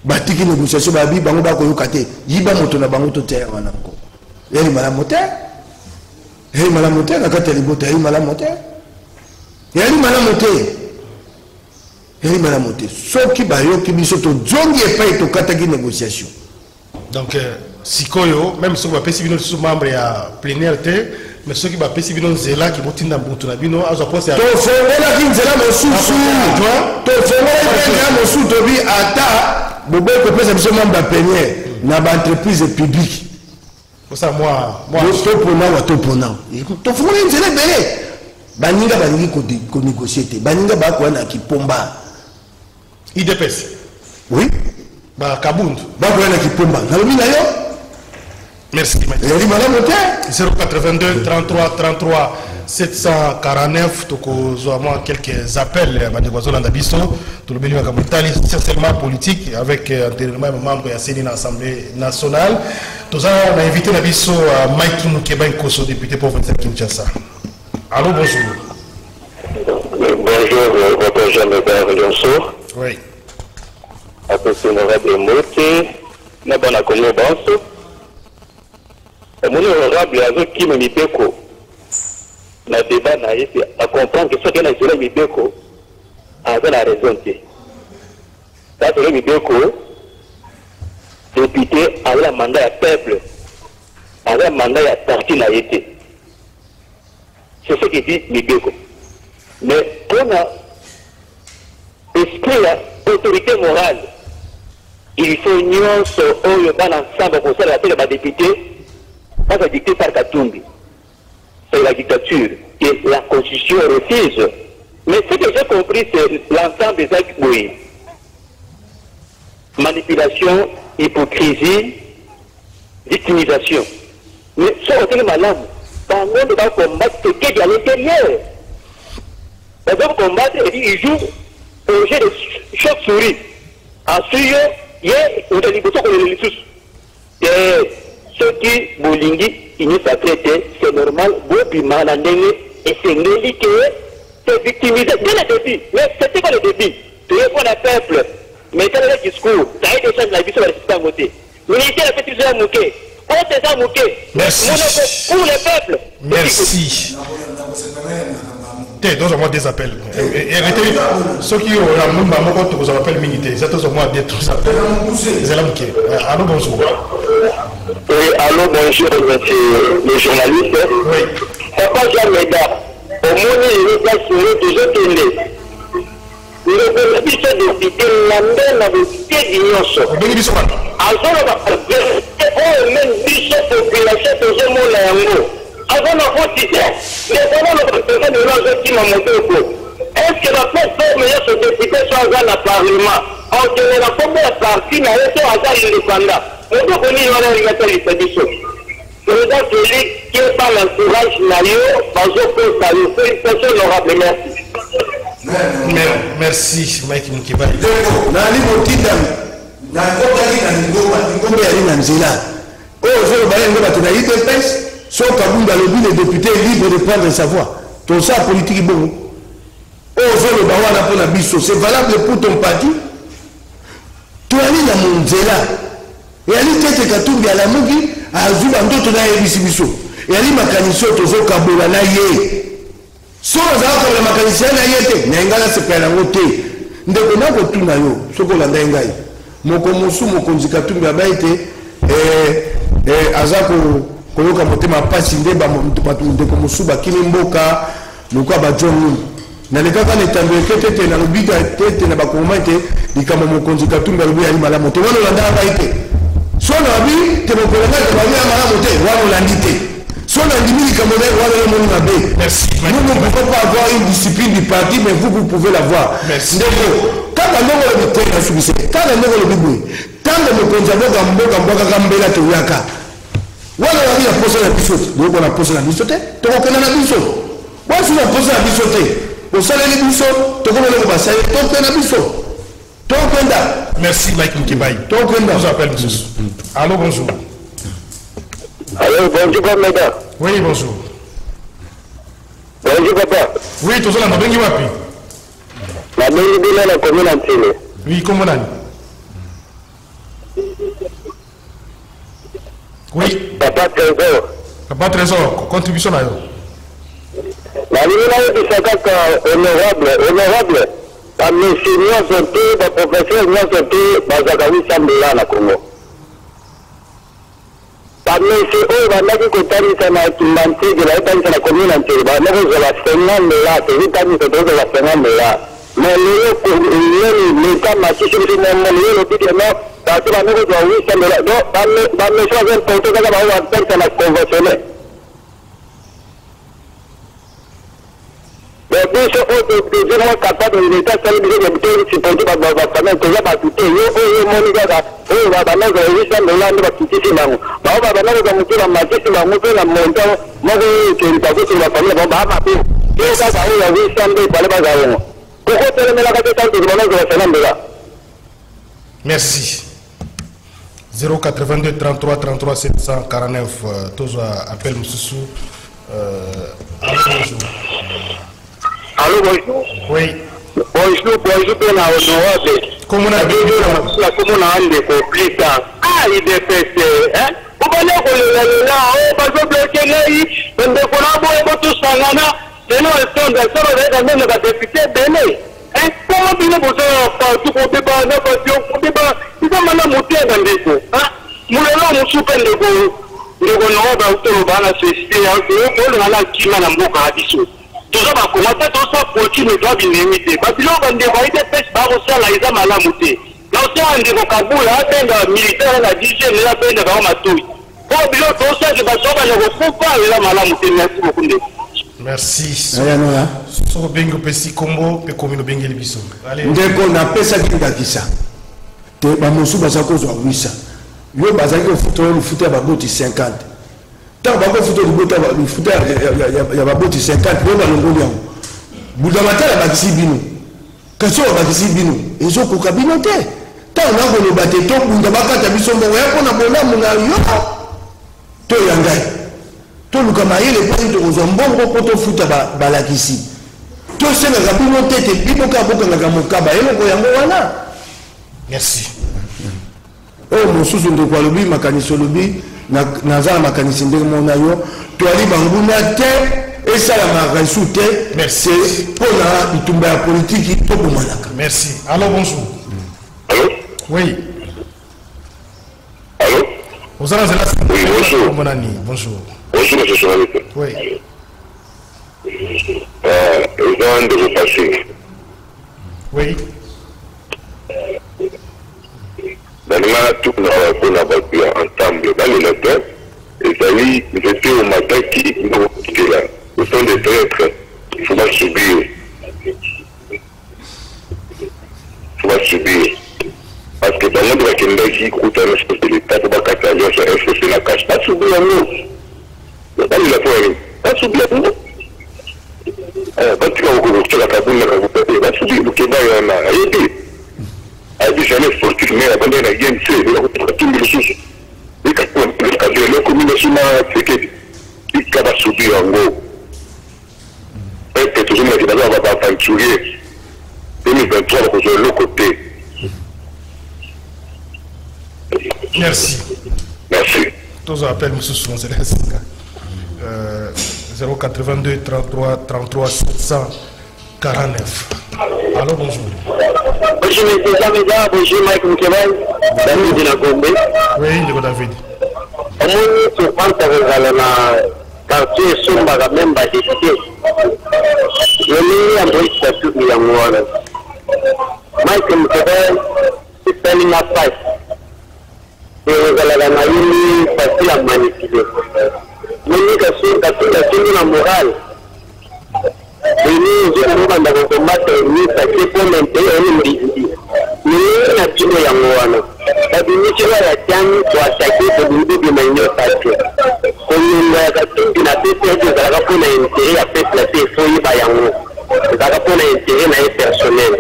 batiki négociation babi bango bakoyoka te yiba moto na bango toteya wana nko yali malamu te na kati ya libota yali malamu te yali malamu te soki bayoki biso tojongi epai tokataki négociation donc sikoyo même soki bapesi bino lisusu membre ya plénière te mais soki bapesi bino nzela ki botinda mbutu na bino azwa poste ya tofongolaki nzela mosusu tobi ata boboyi kopesa biso membre ya plénière na baentreprise publique topona tofongoli nzela ebele baninga balingi konégocie te baninga bakoya na kipomba IDPS oui Kabundu bakoya na kipomba nalobi na yo merci yali malamu te 082 33 33 749 tokozwa mwa quelques appels bandeko bazolanda biso tolobeli makambo etali certainement politique avec antérieurement membre ya CENI na Assemblée nationale toza na invité na biso Mike Mukeba Nkoso député provincial Kinshasa. Allô, bonjour. Bonjour, votre jeune père Lyonceau. Oui. Après ce honorable Moté, n'a pas connu Banso. Mon honorable Azoki Mibeko, na débat na été à comprendre que ce qu'il a dit Mibeko avait la raison. Ça, c'est le Mibeko, député, avait un mandat à peuple, avait un mandat à parti na été. C'est ce que dit Mibeko. Mais pour esprit autorité morale, il faut une union sur le ban ensemble pour ça la député, pas la dictée par Katumbi. C'est la dictature que la constitution refuse. Mais ce que j'ai compris, c'est l'ensemble des actes manipulation hypocrisie, victimisation. Mais ça, on est malade. Par contre, on va combattre ce qui est à l'intérieur. On va combattre, il joue au jeu de chauve-souris. Ensuite, il y a des choses qu'on les tous. Et ceux qui, Bolingi, ils nous s'apprêtent, c'est normal, Bobima, la nene, et c'est Nelly qui est victimisé. Dès le début, mais c'était quoi le début? Tu es pour le peuple. Mais quel est le discours? Ça a été déjà de la vie sur le système voté. L'unité, la petite chose à mouquer. Merci. Pour le peuple. Merci. Donc, moi des appels. Et arrêtez, ceux qui ont la même maman, quand vous appelez militaire, c'est tous moi des appels. C'est là que. Allô, bonjour. Oui, allô, bonjour, monsieur le journaliste. Oui. Papa Jean Médard, au monde, il est là sur nous, toujours télé. Le bénéfice de cité, la même avec d'union. Bénéfice quoi? Alors, même bichette population, tout le monde est en haut. Avant la faute, mais comment le président de l'Angleterre qui m'a monté au cours? Est-ce que la plateforme meilleure se décide sans avoir le Parlement? En tenant la première partie, n'a été hasard indépendant. On peut connaître l'expédition. Le président celui qui est par l'entourage naïo, dans un peu salut, félicitations honorable, merci. Merci, Mike Moukiba. Nali Motinda, Nakotaki Nangombe Alina Nzela. Oh, je le balai Ngoba Tonaï de pêche. Son Kabunda, le député est libre de prendre sa voix. Tout ça, politique est bon. Oh, je le bawana pour la biso. C'est valable pour ton parti. Tu as mis la Monzela. Et ali tete Katumbi à la Mugi, à Azuba, d'autres n'a pas biso. Et ali Makanisio, Tozo Kabola, na ye. So, ça va comme la Makanisio, na ye. N'engala se perd en côté. Ndeko na ko tuna yo, soko la ndengai. Moko musu moko Katumbi abaite azako koyoka motema pasi ndeba ndeko musu bakini mboka lokwa bajongu. Na lekaka netambe ketete na lobika tete na bakoma ete likama mokonzi Katumbi alobi ali malamu te wana landa baite. So na bi te mokola ka ba ya malamu te wana landite. So na ndimi likama wana moni mabe. Merci. Nous ne pouvons pas avoir une discipline du parti, mais vous pouvez l'avoir. Merci. Quand on a le temps, on a subi. Quand on a le temps, tant que nous conservons Gamboka, Gambela, Toyaka. Voilà la vie à poser la bisote. Donc on a posé la bisote. Tu reconnais la bisote. Moi, je vais poser la bisote. Au salaire des bisotes, tu reconnais le bassin. Tu reconnais la bisote. Tu reconnais. Merci, Mike Moukibaï. Tu reconnais. Vous appelle, monsieur. Allô, bonjour. Allô, bonjour, Médard. Oui, bonjour. Bonjour, papa. Oui, tout ça, on a bien wapi. La mairie de la commune entière. Oui, comment on a? Oui. Papa Trésor. Papa Trésor, contribution à eux. La mairie de Sakaka, honorable. La mission santé, la professeur de santé, la Zakawi Sambela, la Congo. La mission, on a dit que tu as mis la commune entière. La mission, la semaine de là, c'est vite à dire que la semaine de là. Mais l'État m'a dit que je suis dans le non, parce que la mission doit oui, c'est là. Donc, la mission vient de porter la conventionnelle. Mais bien sûr, on est vraiment capable de l'État, c'est obligé de supporter par la famille, que ça va tout et mon gars, on va dans le région de l'Inde, on va quitter ces langues. On va dans le monter la matière, on va monter la montagne, moi, je vais passer sur la famille, on va appeler. Et ça, ça va, on va aller par les bazars. Pourquoi tu le mets la capitale de la Merci. 082 33 33 749, tous appel Moussou. Allô, bonjour. Oui. Bonjour, bien honorable. Comment on a dit la commune a un défaut plus tard. Ah, il dépasse, hein? Vous voyez que le là, on va se bloquer là, on ne peut pas tout ça là, sinon ils sont dans le même député Béné. Hein? Comment bien vous avez tout pour débat, pour débat, ils ont maintenant monté dans des coups. Hein? Nous l'avons soupé de vous. Nous avons autour de la société, on a la qui m'a l'embouche à dissous. Tout ça va commencer, tout ça pour qui ne doit pas limiter. Parce que l'on va dévoiler des pêches par au sol, ils ont mal à monter. L'ancien un dévocable, la peine militaire, la dixième, la peine de ma touille. Pour bien tout ça, je vais sauver le refou, pas il a mal à monter. Merci beaucoup. Merci. Ayanola. So bengo pesi combo pe komino bengeli biso. Allez. Ndeko na pesa kinga kisa. bamosu baza kozwa 800 yo bazaki kofuta lifuta ya baboti 50 ntango bakofuta lifuta ya baboti 50 yo balongoli yango buda matala bakisi bino kasi oyo bakisi bino ezokoka bino te ntango nakoloba te tobunda bakata biso mbongo ya mpona bolamu na yo to ya ngai toluka mayele mponi tokozwa mbongo mpo tofuta balakisi tosengaka bino te te bino kaka bokangaka mokaba eloko yango wana. Merci. Oh, mosusu ndeko alobi makanisi olobi naza na makanisi ndenge mona yo toali banguna te esalamaka esu te. Merci. Mpona bitumba ya politiki tobomanaka. Merci. Allô, bonjour. Allô? Oui. Allô? Vous allez là. Oui, bonjour. Mon ami, bonjour. Bonjour, monsieur Chouamite. Oui. Ils ont un de vous passer. Oui. Dans le mal, tout le monde a battu ensemble. Dans le matin, ils étaient au matin qui nous quitté là. Ce sont des traîtres. Il faut pas subir. Il faut pas subir. Parce que dans le monde, il y a qui coûte un espèce de l'État pour pas qu'à l'agence, est-ce que c'est la cache? Pas subir à nous. Il n'y a pas de la poigne. Pas subir à nous. Quand tu vas au gouvernement, la Kaboul, la Kaboul, pas subir. Le Québec, il y en a aidé. A dit jamais sportif, mais la bande n'a rien fait. Il a tout le souci. Il a tout le communauté, il a subi en gros. Et que toujours, il va aventurer. 2023, on va de l'autre côté. Merci. Merci. Tous appels, M. Sousson, 082 33 33 749. Allô, bonjour. Bonjour, M. Bonjour, Mike Mkebal. David de la Gombe. Oui, Ndeko David. Je pense que vous quartier Somba, même pas décidé. Je n'ai pas de statut de la Mouana. Mike Mkebal, c'est un impasse. Et vous allez la maille facile à manipuler. Mais nous, c'est la morale. Et nous, je nous demande de combattre une sacrée pour maintenir un individu. Mais nous, la Chine est en Moana. La démission à la Tienne pour attaquer le niveau de manière sacrée. Comme nous avons la PPS de la rapport d'intérêt à faire placer Foyi Bayango. La rapport d'intérêt n'a été personnel.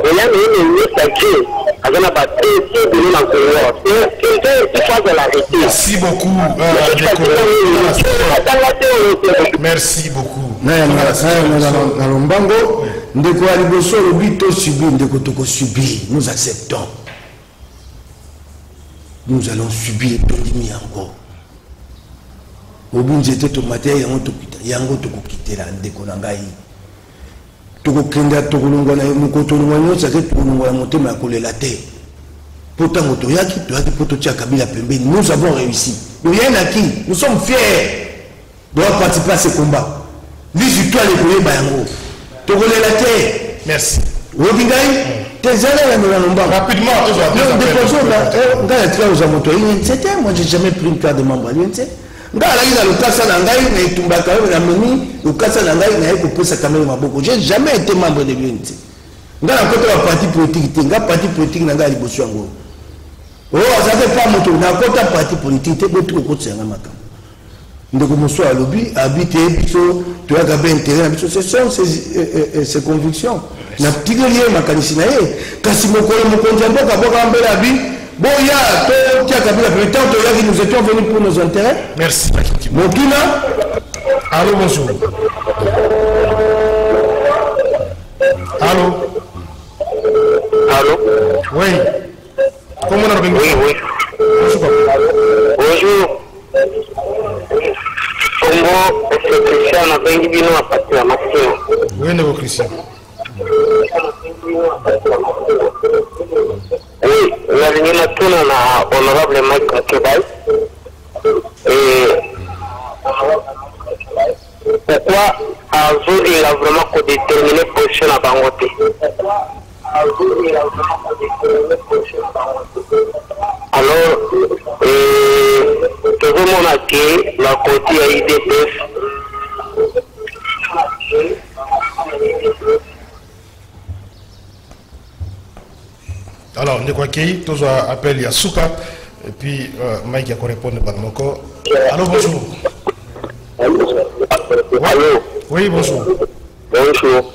Et là, nous avons une sacrée. Avec la bataille, c'est de nous en couloir. C'est pas de l'arrêter. Merci beaucoup. Merci beaucoup. Na lombango ndeko ya liboso lobi to subir ndeko toko subir, nous acceptons, nous allons subir tondimi yango obunje te tomate yango tokita yango tokokitela ndeko na ngai tokokenda tokolongwa na mokoto nyonso ke tokolongwa na motema ya kolela te po tango toyaki po totia Kabila pembeni. Nous avons réussi, nous sommes fiers de participer à ce combat. L'histoire est pour les Bayango. Merci. Rapidement, moi j'ai jamais pris une carte de membre. J'ai jamais été membre de l'UNC. Parti politique, parti politique, oh, ça fait pas moto, n'a pas parti politique, t'es beaucoup de côté, ndeko moso a lobby habité biso tu as gabé intérêt biso, ce sont ses convictions na tigelier makanisi na ye kasi mokolo mokonzi mboka boka mbela bi boya to tia Kabila président to yaki nous étions venus pour nos intérêts. Merci. Mokina. Allô, bonjour. Allô. Allô? Oui. Comment on a bien? Oui, oui. Bonjour. Congo, est-ce que Christian a bien dit non à partir de Maxime? Oui, nous, Christian. Oui, la ligne nationale a honorable Mike Mkebal. Et pourquoi Azur il a vraiment déterminé position à Bangote? Alors, tout le monde a dit la côté à IDPF. Alors, alors on quoi qui tous appel Yasuka et puis Mike a répondre par mon corps. Allô, bonjour. Allô. Oui, bonjour. Bonjour.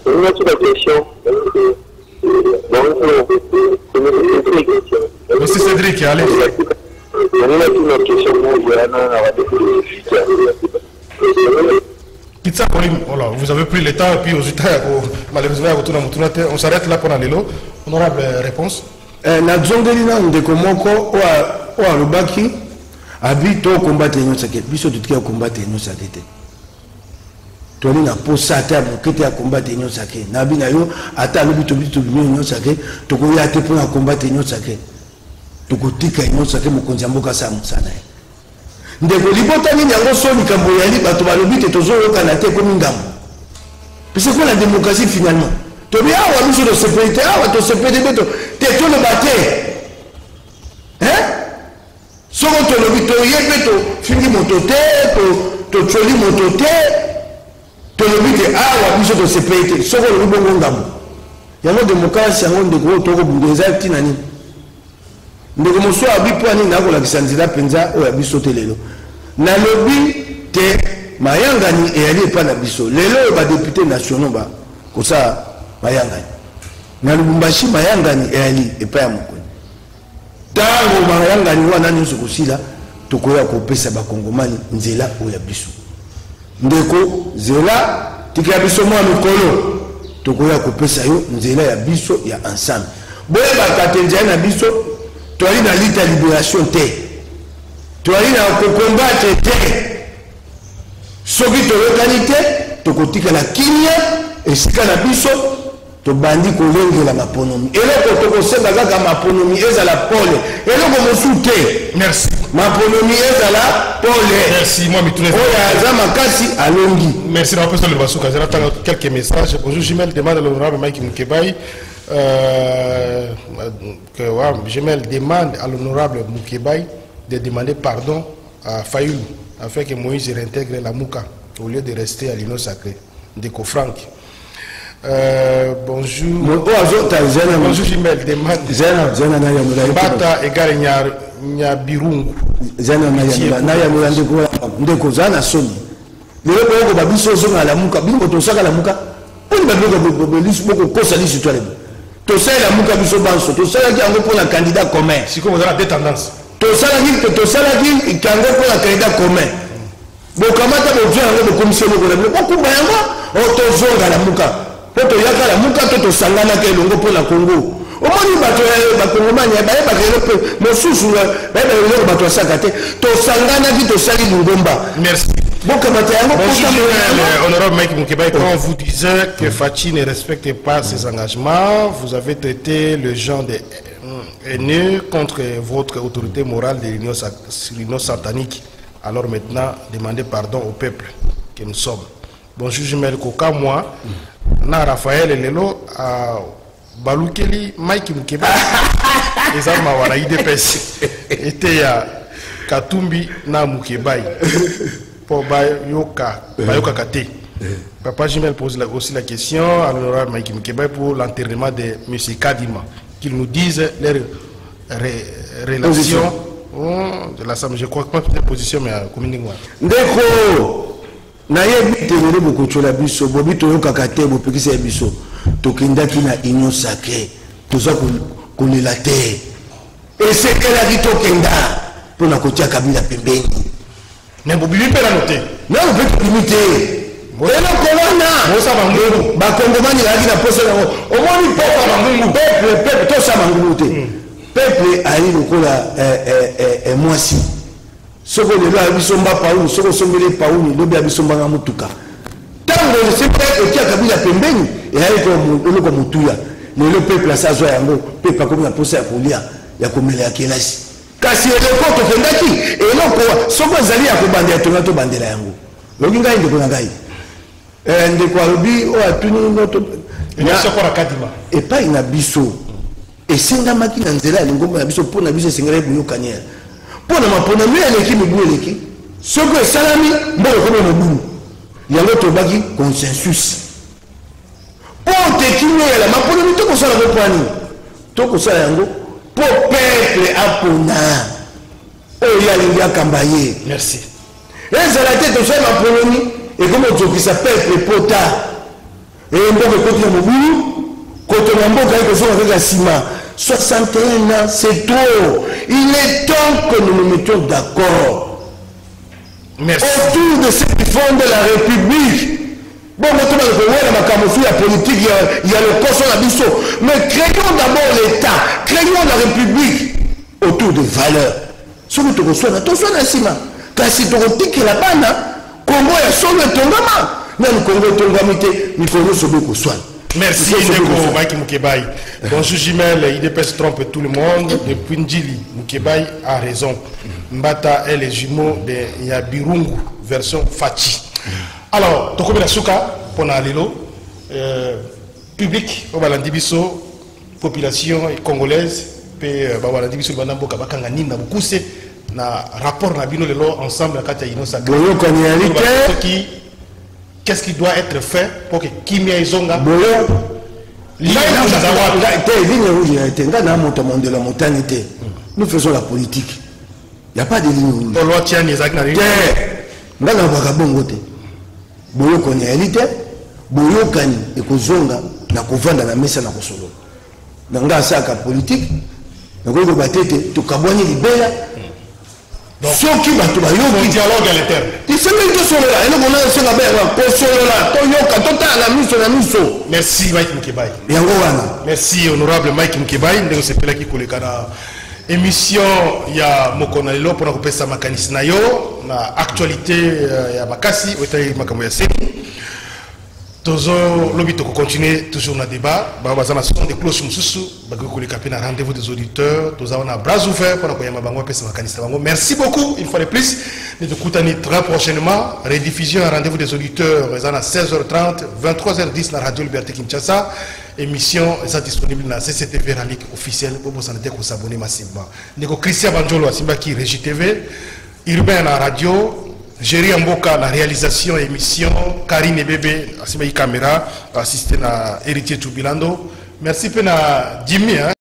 Une autre question. Bonjour. Monsieur Cédric, allez. Pizza voilà, vous avez pris le temps et puis aux États, malheureusement, on s'arrête là pour aller là. Honorable réponse. Na zongeli na ndeko moko wa lobaki habito combattre nyonso ke biso tutika combattre nyonso ke toli na posa ata mokete ya combattre nyonso ke na bina yo ata lobi to biso nyonso ke to ko ya te pour combattre nyonso ke to ko tika nyonso ke mokonzi mboka sa musana ndeko libota nini yango soni kambo ya li bato balobi te tozo yoka te ko mingambo parce que la démocratie finalement to bi awa biso de sécurité awa to sécurité beto te to le bater soko to lobi to yebe to fingi moto te to choli moto te to lobi te awa biso de sécurité soko lobi bongo ngambo yango démocratie yango ndeko to ko bundeza tina nini ndeko moso abipo ani na ko la kisanzira penza o ya biso te lelo na lobi te mayangani e ali pa na biso lelo ba député nationaux ba ko sa mayangani na Lubumbashi mayangani e ali e pa ya mokoni tango mayangani wana nyonso kosila tokoya kopesa bakongomani nzela o ya biso ndeko zela tika biso mwa mikolo tokoya kopesa yo nzela ya biso ya ensemble boye bakate nzela na biso toali na lita libération te toali na kokombattre te soki toyokani te tokotikala kimia esika na biso tobandi kolengela maponomi eloko tokosenga kaka maponomi ezala pole eloko mosu te Merci. maponomi ezala pole Merci, moi mitune. oyo aza makasi alongi. Merci d'avoir posé le Basuka. J'attends quelques messages. Bonjour, Jimel demande à l'honorable Mike Mukebai Jimel demande à l'honorable Mukebai de demander pardon à Fayoulou afin que Moïse réintègre la Mouka au lieu de rester à l'Union sacrée. Déco Franck. Bonjour. Bonjour Jimel demande Bata égale Nyabirungu. Ndeko zana soni. Lelo ko babiso zonga la Muka, bingo to saka la Muka. Poni babeko bolis boko kosa li citoyen. To sala la Muka biso banso, to sala ki ango pour la candidat commun. Si comme vous avez des tendances. To sala ki kango pour la candidat commun. Bokamata bo jwa ngo bo commission ko le ko kubayanga o to zonga la Muka. To yaka la Muka to sangana ke longo pour la Congo. Omoni bato bakongomani baye bakelo mosusu baye bakelo bato sakate to sangana ki to sali lingomba. Merci. Bonjour, honorable Mike Mukebai, quand vous disiez que Fachi ne respecte pas ses engagements, vous avez traité le genre de haineux contre votre autorité morale de l'Union satanique. Alors maintenant, demandez pardon au peuple que nous sommes. Bonjour, Jumel Koka, moi, na Raphaël et Lelo, à Baloukeli, Mike Mukebai, les armes à Waraï de Pes, était à Katumbi na Mukebai. Pour Bayoka Kate. Papa Jimel pose aussi la question à l'honorable Mike Mukebai pour l'enterrement de M. Kadima, qu'il nous dise les relations de l'Assemblée. Je crois pas de position, mais communiquement. Ndeko, nayebi tevele bokochola biso, bobi toyoka kate bopekisa biso, tokendaki na union sacrée, toza kolela te. Esekela ki tokenda pona kotia Kabila pembeni. Mais vous ne pouvez pas noter. Non, vous pouvez limiter. Vous avez un bakongomani la na posa na au moins peuple to sa manguluté. Peuple ali lokola mwasi. Soko le la bisomba paulu, soko sombele paulu, lobi abisomba nga mutuka. Tango c'est pas que Kabila pembeni et ali ko mutuya. Le peuple sa zo yango, peuple comme na posa ya kolia, ya komela ya kelasi. Kasi eloko tokendaki eloko soko ezali ya kobandela tonga to bandela yango loki ngai ndeko na ngai ndeko alobi o atuni noto epai na biso esengamaki na nzela ya lingomba na biso mpo na biso esengeli boyokani mpo na maponami eleki mibu eleki soko esalami mboka ekomi mobulu yango tobaki consensus Pour te kimoya la mapoloni to kosala ko pani. To kosala yango pour peuple apona. Oh ya linga kambaye. Merci. Ezala te to sala mapoloni et comme tu qui s'appelle pota. Et mboka côté ya mobulu, côté ya mboka ko so avec la ciment. 61 ans, c'est trop. Il est temps que nous nous mettions d'accord. Merci. Autour de ceux qui fondent la République. Bon, maintenant, il y a politique, il y a le conseil d'Abisso. Mais créons d'abord l'État, créons la République autour des valeurs. Ce que tu reçois, attention à Sima. Car si tu repiques la banne, Congo est sur le Tongama. Même Congo est Tongamité, il faut se beaucoup soin. Merci, Ndeko Mike Mukebai. Bonjour Jimel, IDPS trompe tout le monde. Depuis Ndjili, Mukebai a raison. Mbata est les jumeaux de Yabirungu, version Fachi. Alors, Tokobe Nasuka, Pona Lelo, public, Obalandibiso, population congolaise, Babalandibiso, Banamboka, Bakangani, Nabukuse, na rapport Nabino Lelo, ensemble, à Katia Inosa. Qu'est-ce qui doit être fait pour que Kimia Zonga nous faisons la politique. Il n'y a pas de ligne. Boyokani elite boyokani ekozonga na kovanda na mesa na kosolo nanga saka politique ngoko batete tukabwani libela soki batu bayoki dialogue à l'interne tiseme to solo la eno kona senga bela ko solo la to yoka to ta na miso. Merci Mike Mukebai. Yango wana. Merci honorable Mike Mukebai ndeko sepela ki kolekana émission ya Mokona Lelo pour nous pesa makanisi na yo na actualité ya makasi otai makambo ya seki tozo lobi to continuer toujours na débat ba bazana son de cloche mususu ba ko lekapi na rendez-vous des auditeurs toza on a bras ouverts pour koyama bango pesa makanisi bango. Merci beaucoup une fois de plus de kutani très prochainement rediffusion à rendez-vous des auditeurs à 16h30 23h10 na Radio Liberté Kinshasa. Émission est disponible dans CCTV Ralik officiel pour vous s'abonner massivement. Nego Christian Banjolo à Simbaki Régie TV, Urbain à la radio, Géry Amboka la réalisation émission, Karine Bébé à Simbaki Caméra, assisté à Héritier Toubilando. Merci Pena Jimmy.